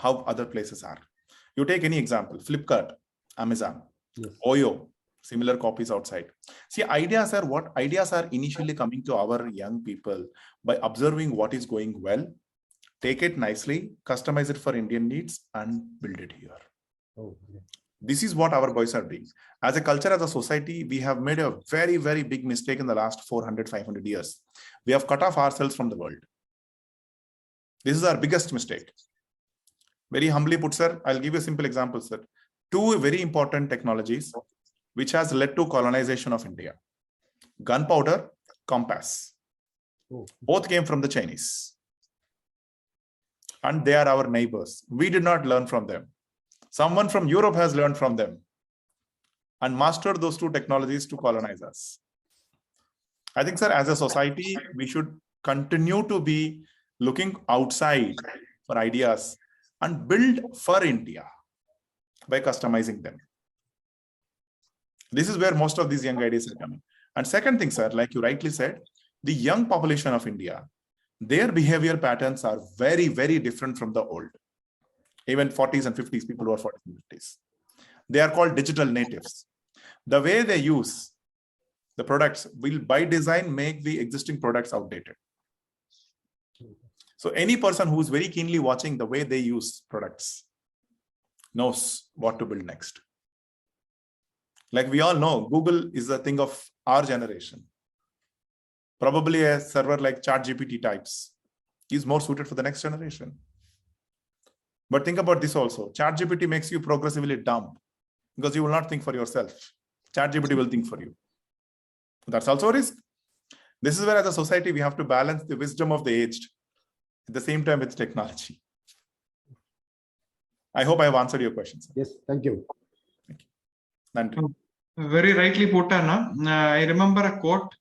how other places are. You take any example, Flipkart, Amazon, yes. Oyo, similar copies outside. See, what ideas are initially coming to our young people by observing what is going well, take it nicely, customize it for Indian needs, and build it here. Oh, yeah. This is what our boys are doing. As a culture, as a society, we have made a very, very big mistake in the last 400, 500 years. We have cut off ourselves from the world. This is our biggest mistake. Very humbly put, sir, I'll give you a simple example, sir. Two very important technologies which has led to colonization of India. Gunpowder, compass. Both came from the Chinese. And they are our neighbors. We did not learn from them. Someone from Europe has learned from them and mastered those two technologies to colonize us. I think, sir, as a society, we should continue to be looking outside for ideas and build for India by customizing them. This is where most of these young ideas are coming. And second thing, sir, like you rightly said, the young population of India, their behavior patterns are very, very different from the old. Even 40s and 50s, people who are 40s and 50s. They are called digital natives. The way they use the products will by design make the existing products outdated. So any person who is very keenly watching the way they use products knows what to build next. Like we all know, Google is a thing of our generation. Probably a server like ChatGPT types is more suited for the next generation. But think about this also. ChatGPT makes you progressively dumb because you will not think for yourself. ChatGPT will think for you. That's also a risk. This is where as a society, we have to balance the wisdom of the aged at the same time with technology. I hope I have answered your questions. Yes, thank you. Thank you. Very rightly put, Anna. I remember a quote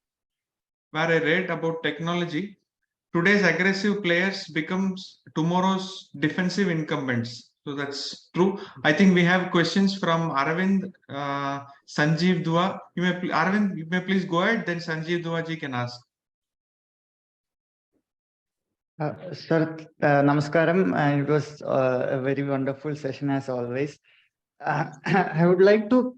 where I read about technology. Today's aggressive players becomes tomorrow's defensive incumbents. So that's true. I think we have questions from Aravind, Sanjeev Dua. Aravind, you may please go ahead. Then Sanjeev Dua ji can ask. Sir, namaskaram. It was a very wonderful session as always. I would like to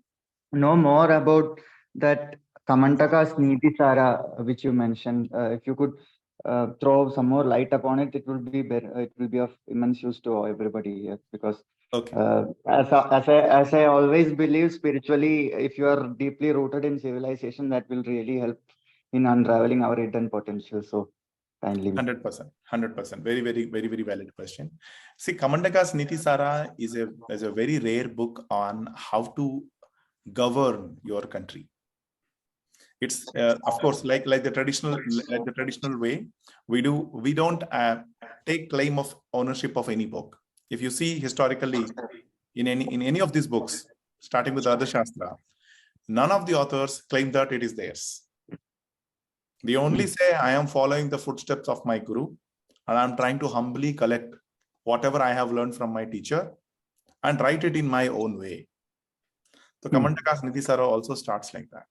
know more about that Kamantaka's Niti Sara, which you mentioned. If you could throw some more light upon it, it will be of immense use to everybody here. Because as I always believe spiritually, if you are deeply rooted in civilization, that will really help in unraveling our hidden potential. So kindly. 100%. Very, very, very, very valid question. See, Kamantaka's Niti Sara is a very rare book on how to govern your country. It's of course like the traditional way we don't take claim of ownership of any book. If you see historically in any of these books, starting with the Arthashastra, none of the authors claim that it is theirs. They only say, I am following the footsteps of my guru and I'm trying to humbly collect whatever I have learned from my teacher and write it in my own way. So Kamantaka's Niti Sara also starts like that.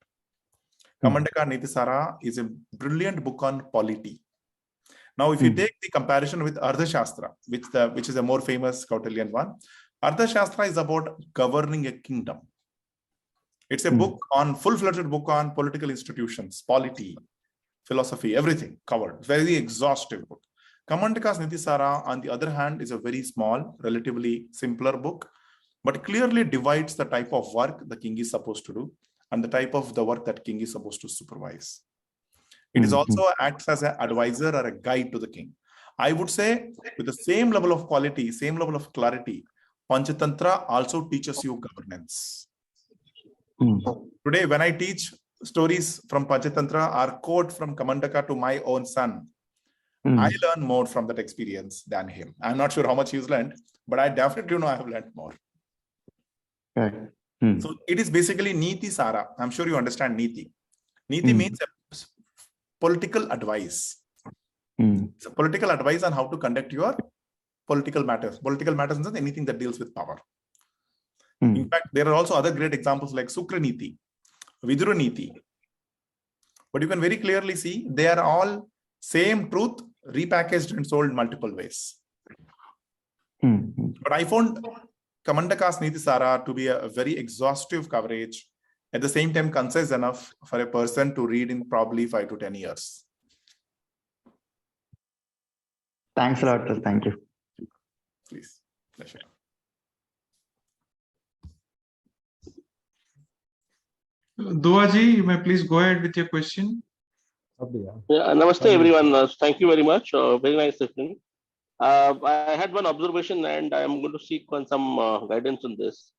Kamantaka Niti Sara is a brilliant book on polity. Now, if you take the comparison with Arthashastra, which is a more famous Kautilyan one, Arthashastra is about governing a kingdom. It's a book on full-fledged book on political institutions, polity, philosophy, everything covered. Very exhaustive book. Kamantaka's Niti Sara, on the other hand, is a very small, relatively simpler book, but clearly divides the type of work the king is supposed to do and the type of the work that king is supposed to supervise. It is also acts as an advisor or a guide to the king. I would say with the same level of quality, same level of clarity, Panchatantra also teaches you governance. Today, when I teach stories from Panchatantra or quote from Kamantaka to my own son, I learn more from that experience than him. I'm not sure how much he's learned, but I definitely know I have learned more. So it is basically Niti Sara. I'm sure you understand Niti. Niti means a political advice. It's a political advice on how to conduct your political matters. Political matters means anything that deals with power. In fact, there are also other great examples like Sukra Niti, Vidura Niti. But you can very clearly see they are all same truth repackaged and sold multiple ways. But I found Kamantaka's Niti Sara to be a very exhaustive coverage, at the same time concise enough for a person to read in probably 5 to 10 years. Thanks a lot, sir. Thank you. Please. Pleasure. Duaji, you may please go ahead with your question. Yeah, namaste everyone. Thank you very much. Very nice session. I had one observation, and I am going to seek on some guidance on this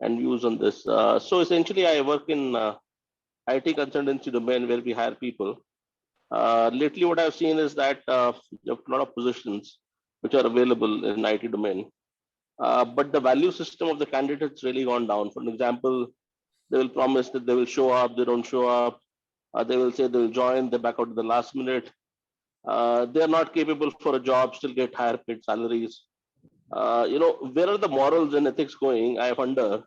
and views on this. So essentially, I work in IT consultancy domain where we hire people. Lately, what I've seen is that there are a lot of positions which are available in IT domain, but the value system of the candidates really gone down. For example, they will promise that they will show up, they don't show up. They will say they will join, they back out at the last minute. They are not capable for a job, still get higher paid salaries. Where are the morals and ethics going? I wonder.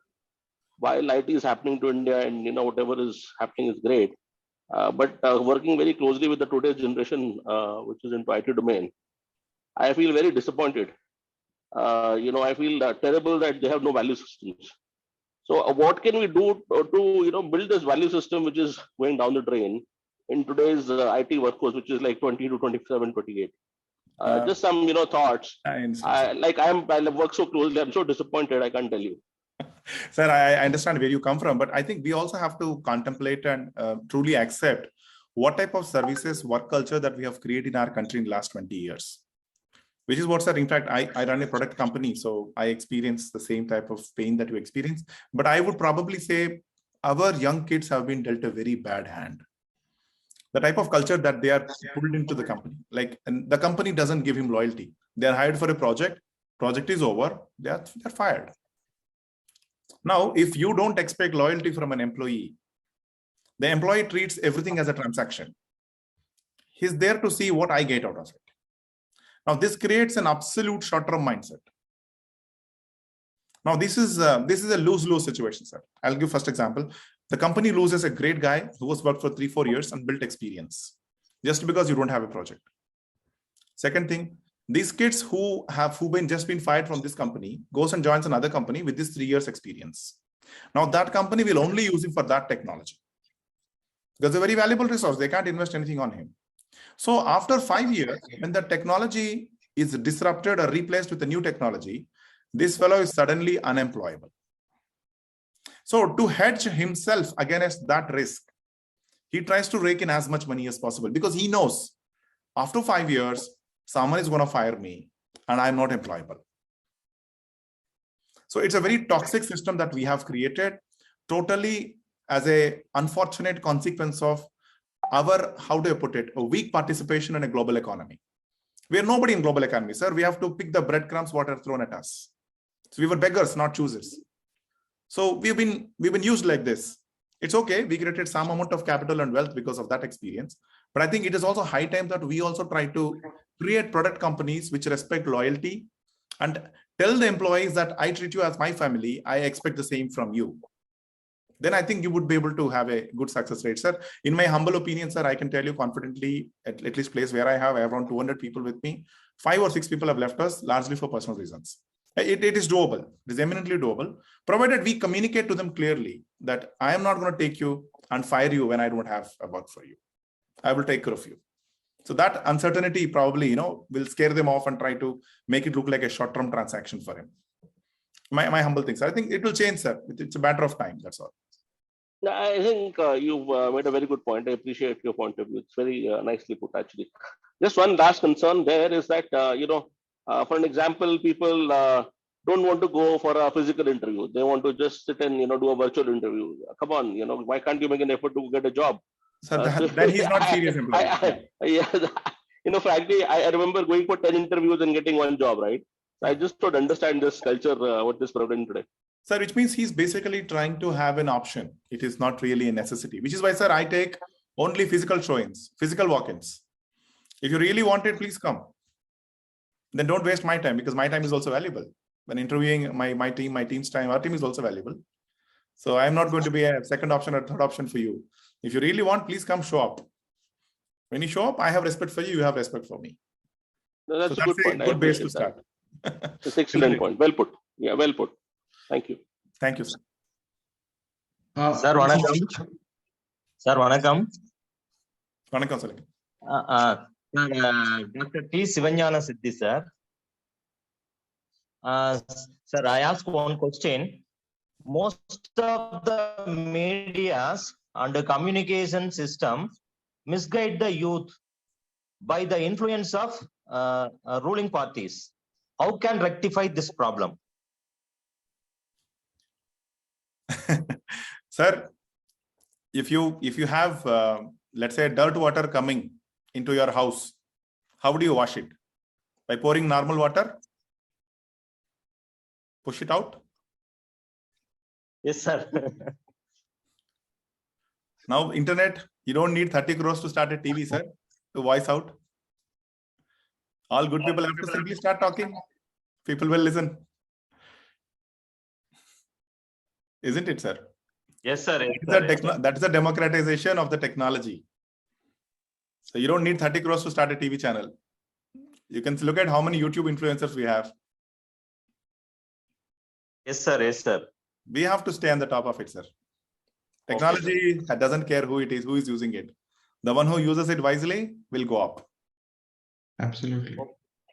While IT is happening to India, and whatever is happening is great, but working very closely with the today's generation, which is into IT domain, I feel very disappointed. I feel terrible that they have no value systems. So what can we do to build this value system which is going down the drain in today's IT workforce, which is like 20 to 27, 28? Just some thoughts. I work so closely. I'm so disappointed. I can't tell you. Sir, I understand where you come from, but I think we also have to contemplate and truly accept what type of services, work culture that we have created in our country in the last 20 years. Which is what, sir, in fact, I run a product company, so I experience the same type of pain that you experience. But I would probably say our young kids have been dealt a very bad hand. The type of culture that they are pulled into the company, and the company doesn't give him loyalty. They are hired for a project is over, they're fired. Now, if you don't expect loyalty from an employee, the employee treats everything as a transaction. He's there to see what I get out of it. Now, this creates an absolute short-term mindset. Now, this is a lose-lose situation, sir. I'll give first example. The company loses a great guy who has worked for 3-4 years and built experience just because you don't have a project. Second thing, these kids who been just been fired from this company goes and joins another company with this 3 years experience. Now, that company will only use him for that technology. That's a very valuable resource. They can't invest anything on him. So after 5 years, when the technology is disrupted or replaced with a new technology, this fellow is suddenly unemployable. So to hedge himself against that risk, he tries to rake in as much money as possible because he knows after 5 years, someone is going to fire me and I'm not employable. So it's a very toxic system that we have created totally as a unfortunate consequence of our, how do I put it, a weak participation in a global economy. We are nobody in global economy, sir. We have to pick the breadcrumbs what are thrown at us. So we were beggars, not choosers. So we've been used like this. It's okay. We created some amount of capital and wealth because of that experience. But I think it is also high time that we also try to create product companies which respect loyalty and tell the employees that I treat you as my family. I expect the same from you. Then I think you would be able to have a good success rate, sir. In my humble opinion, sir, I can tell you confidently, at least place where I have around 200 people with me, 5 or 6 people have left us largely for personal reasons. It is doable. It is eminently doable, provided we communicate to them clearly that I am not going to take you and fire you when I don't have a work for you. I will take care of you. So that uncertainty probably, will scare them off and try to make it look like a short-term transaction for him. My humble thing, sir. I think it will change, sir. It's a matter of time. That's all. I think you've made a very good point. I appreciate your point of view. It's very nicely put, actually. Just one last concern there is that, for an example, people don't want to go for a physical interview. They want to just sit and, do a virtual interview. Come on, why can't you make an effort to get a job? So then he's not serious employee. Frankly, I remember going for 10 interviews and getting one job, right? I just don't understand this culture, what is prevalent today. Sir, which means he's basically trying to have an option. It is not really a necessity, which is why, sir, I take only physical showings, physical walk-ins. If you really want it, please come. Then don't waste my time because my time is also valuable. When interviewing my team's time, our team is also valuable. So I'm not going to be a second option or third option for you. If you really want, please come show up. When you show up, I have respect for you. You have respect for me. No, that's a good point. Good base to start. It's an excellent point. Well put. Yeah, well put. Thank you. Thank you, sir. Sir, vanakkam. Sir, vanakkam. Vanakkam, sir. Dr. T. Sivanyana Siddhi, sir. Sir, I ask one question. Most of the medias and the communication system misguide the youth by the influence of ruling parties. How can rectify this problem? Sir, if you have, let's say, dirt water coming into your house, how do you wash it? By pouring normal water? Push it out? Yes, sir. Now, internet, you don't need 30 crores to start a TV, sir, to voice out. All good people have to simply start talking. People will listen. Isn't it, sir? Yes, sir. That is the democratization of the technology. So you don't need 30 crores to start a TV channel. You can look at how many YouTube influencers we have. Yes, sir. Yes, sir. We have to stay on the top of it, sir. Technology doesn't care who it is, who is using it. The one who uses it wisely will go up. Absolutely.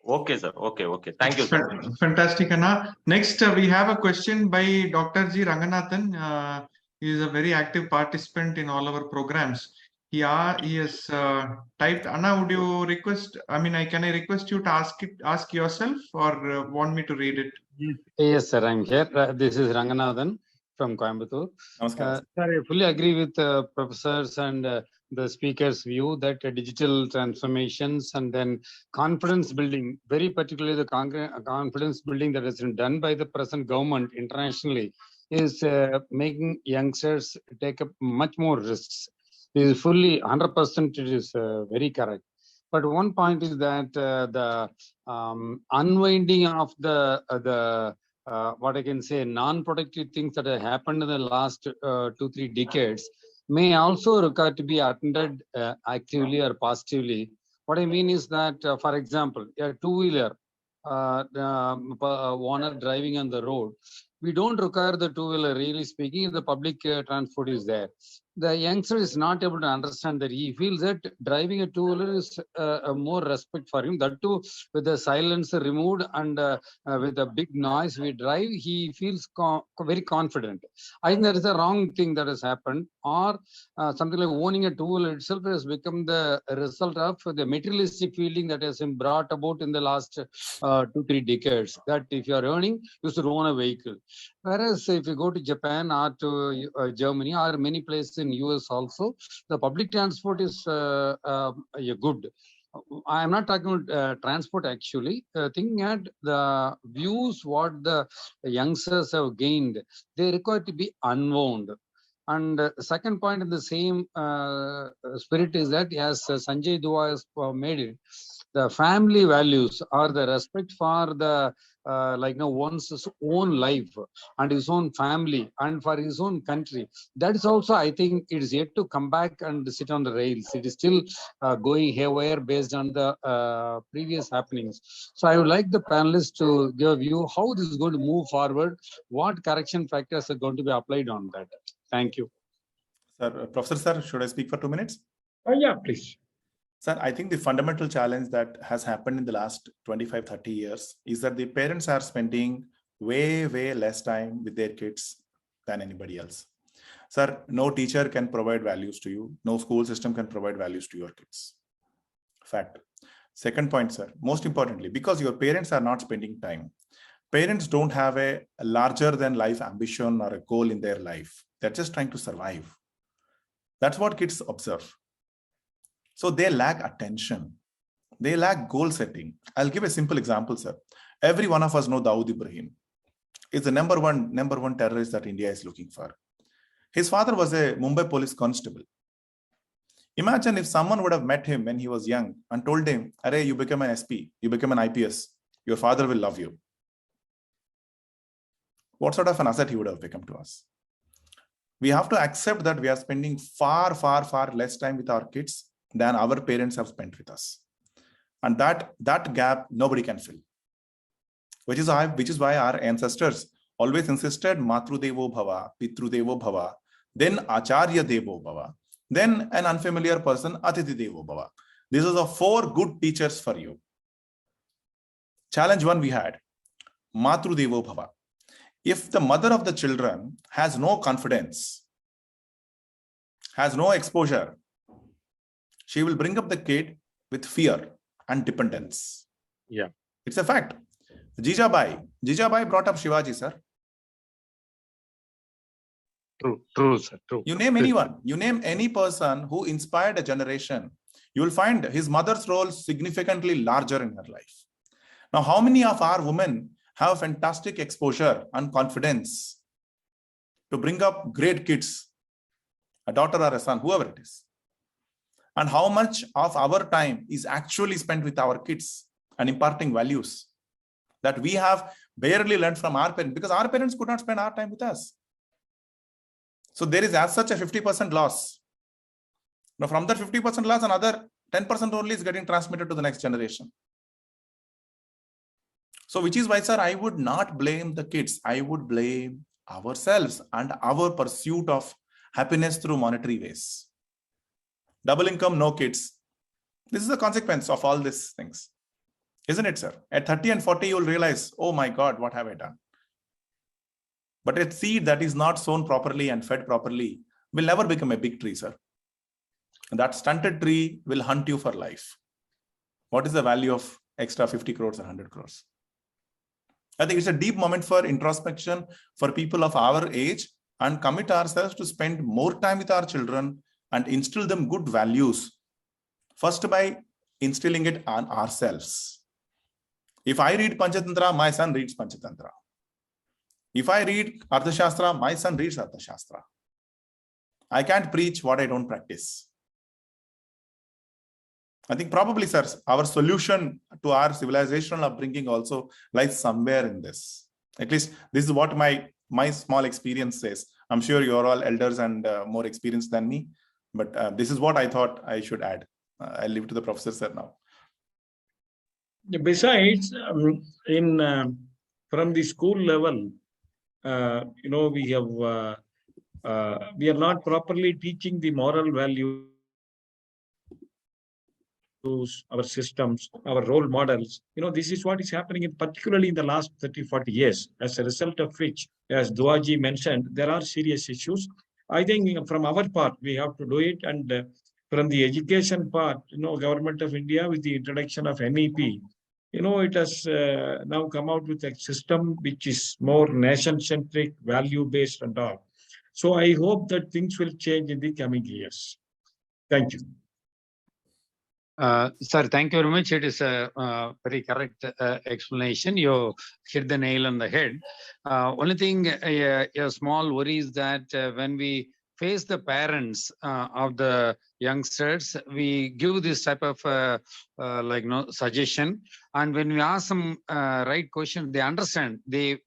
Okay, sir. Okay. Thank you, sir. Fantastic, Anna. Next, we have a question by Dr. G. Ranganathan. He is a very active participant in all our programs. He has typed. Anna, would you request? Can I request you to ask yourself, or want me to read it? Yes, sir. I'm here. This is Ranganathan from Coimbatore. Namaskar. Sir, I fully agree with professors and the speakers' view that digital transformations and then confidence building, very particularly the confidence building that has been done by the present government internationally, is making youngsters take up much more risks. It is fully 100%. It is very correct. But one point is that the unwinding of the what I can say, non-productive things that have happened in the last 2-3 decades may also require to be attended actively or positively. What I mean is that, for example, a two-wheeler owner driving on the road, we don't require the two-wheeler, really speaking, if the public transport is there. The youngster is not able to understand that. He feels that driving a two-wheeler is more respect for him. That too, with the silencer removed and with a big noise we drive, he feels very confident. I think that is the wrong thing that has happened. Or something like owning a two-wheeler itself has become the result of the materialistic feeling that has been brought about in the last 2-3 decades. That if you are earning, you should own a vehicle. Whereas if you go to Japan or to Germany or many places in US also, the public transport is good. I am not talking about transport actually. Thinking at the views what the youngsters have gained, they require to be unwound. And second point in the same spirit is that, as Sanjay Dua has made it, the family values or the respect for the one's own life and his own family and for his own country. That is also, I think, it is yet to come back and sit on the rails. It is still going haywire based on the previous happenings. So I would like the panelists to give a view how this is going to move forward, what correction factors are going to be applied on that. Thank you. Sir, Professor, sir, should I speak for 2 minutes? Yeah, please. Sir, I think the fundamental challenge that has happened in the last 25-30 years is that the parents are spending way less time with their kids than anybody else. Sir, no teacher can provide values to you. No school system can provide values to your kids. Fact. Second point, sir, most importantly, because your parents are not spending time. Parents don't have a larger than life ambition or a goal in their life. They're just trying to survive. That's what kids observe. So they lack attention. They lack goal setting. I'll give a simple example, sir. Every one of us know Dawood Ibrahim. Is the number one terrorist that India is looking for. His father was a Mumbai police constable. Imagine if someone would have met him when he was young and told him, "Arey, you become an SP, you become an IPS, your father will love you." What sort of an asset he would have become to us? We have to accept that we are spending far less time with our kids than our parents have spent with us. And that gap nobody can fill. Which is why our ancestors always insisted Matru Devo Bhava, Pitru Devo Bhava, then Acharya Devo Bhava, then an unfamiliar person, Atiti Devo Bhava. These are the 4 good teachers for you. Challenge 1 we had, Matru Devo Bhava. If the mother of the children has no confidence, has no exposure, she will bring up the kid with fear and dependence. Yeah. It's a fact. Jijabai brought up Shivaji, sir. True, sir. True. You name anyone, you name any person who inspired a generation, you will find his mother's role significantly larger in her life. Now, how many of our women have fantastic exposure and confidence to bring up great kids, a daughter or a son, whoever it is? And how much of our time is actually spent with our kids and imparting values that we have barely learned from our parents, because our parents could not spend our time with us. So there is as such a 50% loss. Now from that 50% loss, another 10% only is getting transmitted to the next generation. So which is why, sir, I would not blame the kids. I would blame ourselves and our pursuit of happiness through monetary ways. Double income, no kids. This is the consequence of all these things. Isn't it, sir? At 30 and 40, you'll realize, oh my God, what have I done? But a seed that is not sown properly and fed properly will never become a big tree, sir. And that stunted tree will hunt you for life. What is the value of extra 50 crores or 100 crores? I think it's a deep moment for introspection for people of our age, and commit ourselves to spend more time with our children and instill them good values. First, by instilling it on ourselves. If I read Panchatantra, my son reads Panchatantra. If I read Arthashastra, my son reads Arthashastra. I can't preach what I don't practice. I think probably, sir, our solution to our civilizational upbringing also lies somewhere in this. At least this is what my small experience says. I'm sure you're all elders and more experienced than me, but this is what I thought I should add. I'll leave it to the professor, sir, now. Besides, from the school level, we are not properly teaching the moral values, our systems, our role models. This is what is happening particularly in the last 30-40 years, as a result of which, as Duaji mentioned, there are serious issues. I think from our part, we have to do it. And from the education part, Government of India, with the introduction of MEP, it has now come out with a system which is more nation-centric, value-based and all. So I hope that things will change in the coming years. Thank you. Sir, thank you very much. It is a very correct explanation. You hit the nail on the head. Only thing, a small worry is that when we face the parents of the youngsters, we give this type of suggestion, and when we ask them right question, they understand. They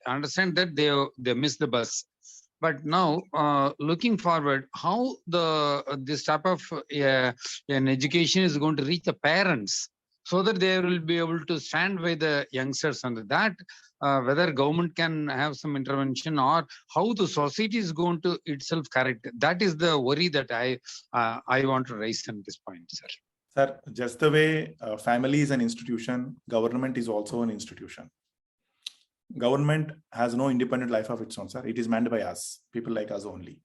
understand that they miss the bus. But now, looking forward, how this type of an education is going to reach the parents, so that they will be able to stand by the youngsters under that, whether government can have some intervention, or how the society is going to itself correct. That is the worry that I want to raise at this point, sir. Sir, just the way family is an institution, government is also an institution. Government has no independent life of its own, sir. It is manned by us, people like us only.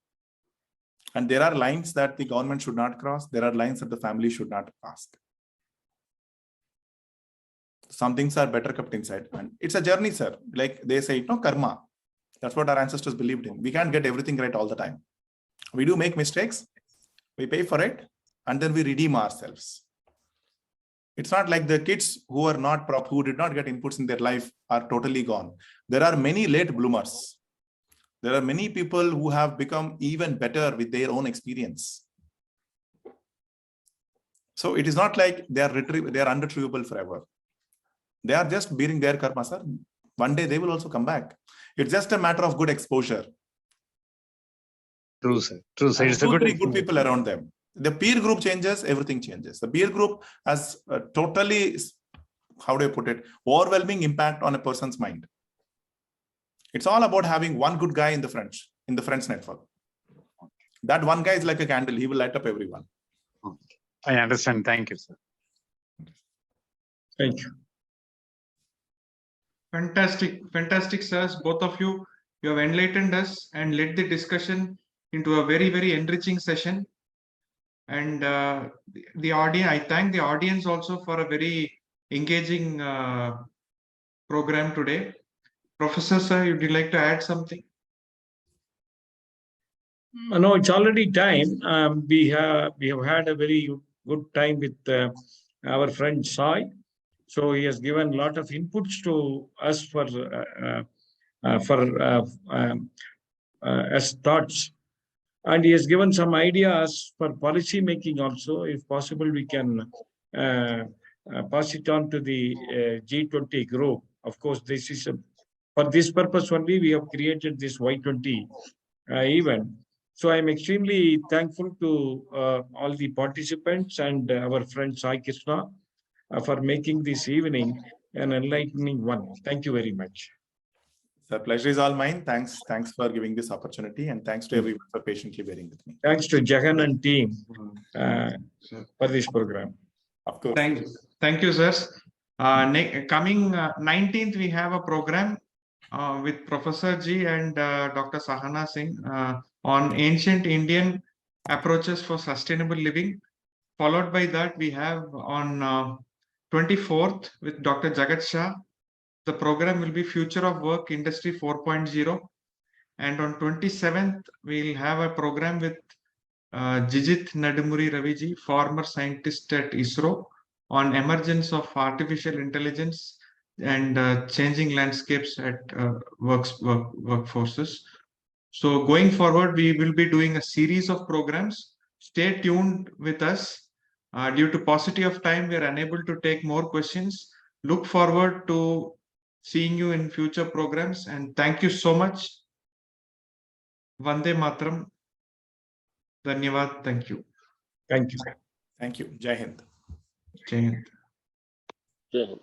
And there are lines that the government should not cross. There are lines that the family should not pass. Some things are better kept inside. And it's a journey, sir. Like they say, karma. That's what our ancestors believed in. We can't get everything right all the time. We do make mistakes. We pay for it. And then we redeem ourselves. It's not like the kids who are not who did not get inputs in their life are totally gone. There are many late bloomers. There are many people who have become even better with their own experience. So it is not like they are unretrievable forever. They are just bearing their karma, sir. One day they will also come back. It's just a matter of good exposure. True, sir. True, sir. It's good people around them. The peer group changes, everything changes. The peer group has a totally, how do I put it, overwhelming impact on a person's mind. It's all about having one good guy in the friends network. That one guy is like a candle. He will light up everyone. I understand. Thank you, sir. Thank you. Fantastic, sirs. Both of you have enlightened us and led the discussion into a very, very enriching session. And the audience, I thank the audience also for a very engaging program today. Professor sir, would you like to add something? No, it's already time. We have had a very good time with our friend Sai. So he has given a lot of inputs to us as thoughts, and he has given some ideas for policy making also. If possible, we can pass it on to the G20 group. Of course, this is for this purpose only we have created this Y20 event. So I'm extremely thankful to all the participants and our friend Sai Krishna for making this evening an enlightening one. Thank you very much. The pleasure is all mine. Thanks for giving this opportunity, and thanks to everyone for patiently bearing with me. Thanks to Jagan and team for this program. Of course. Thank you, sir. Coming 19th, we have a program with Professor G and Dr. Sahana Singh on ancient Indian approaches for sustainable living. Followed by that, we have on 24th with Dr. Jagat Shah. The program will be Future of Work Industry 4.0. And on 27th, we'll have a program with Jijit Nadumuri Raviji, former scientist at ISRO, on emergence of artificial intelligence and changing landscapes at workforces. So going forward, we will be doing a series of programs. Stay tuned with us. Due to paucity of time, we are unable to take more questions. Look forward to seeing you in future programs, and thank you so much. Vande Matram. Dhanyavad. Thank you. Thank you. Thank you. Jai Hind. Jai Hind. Jai Hind.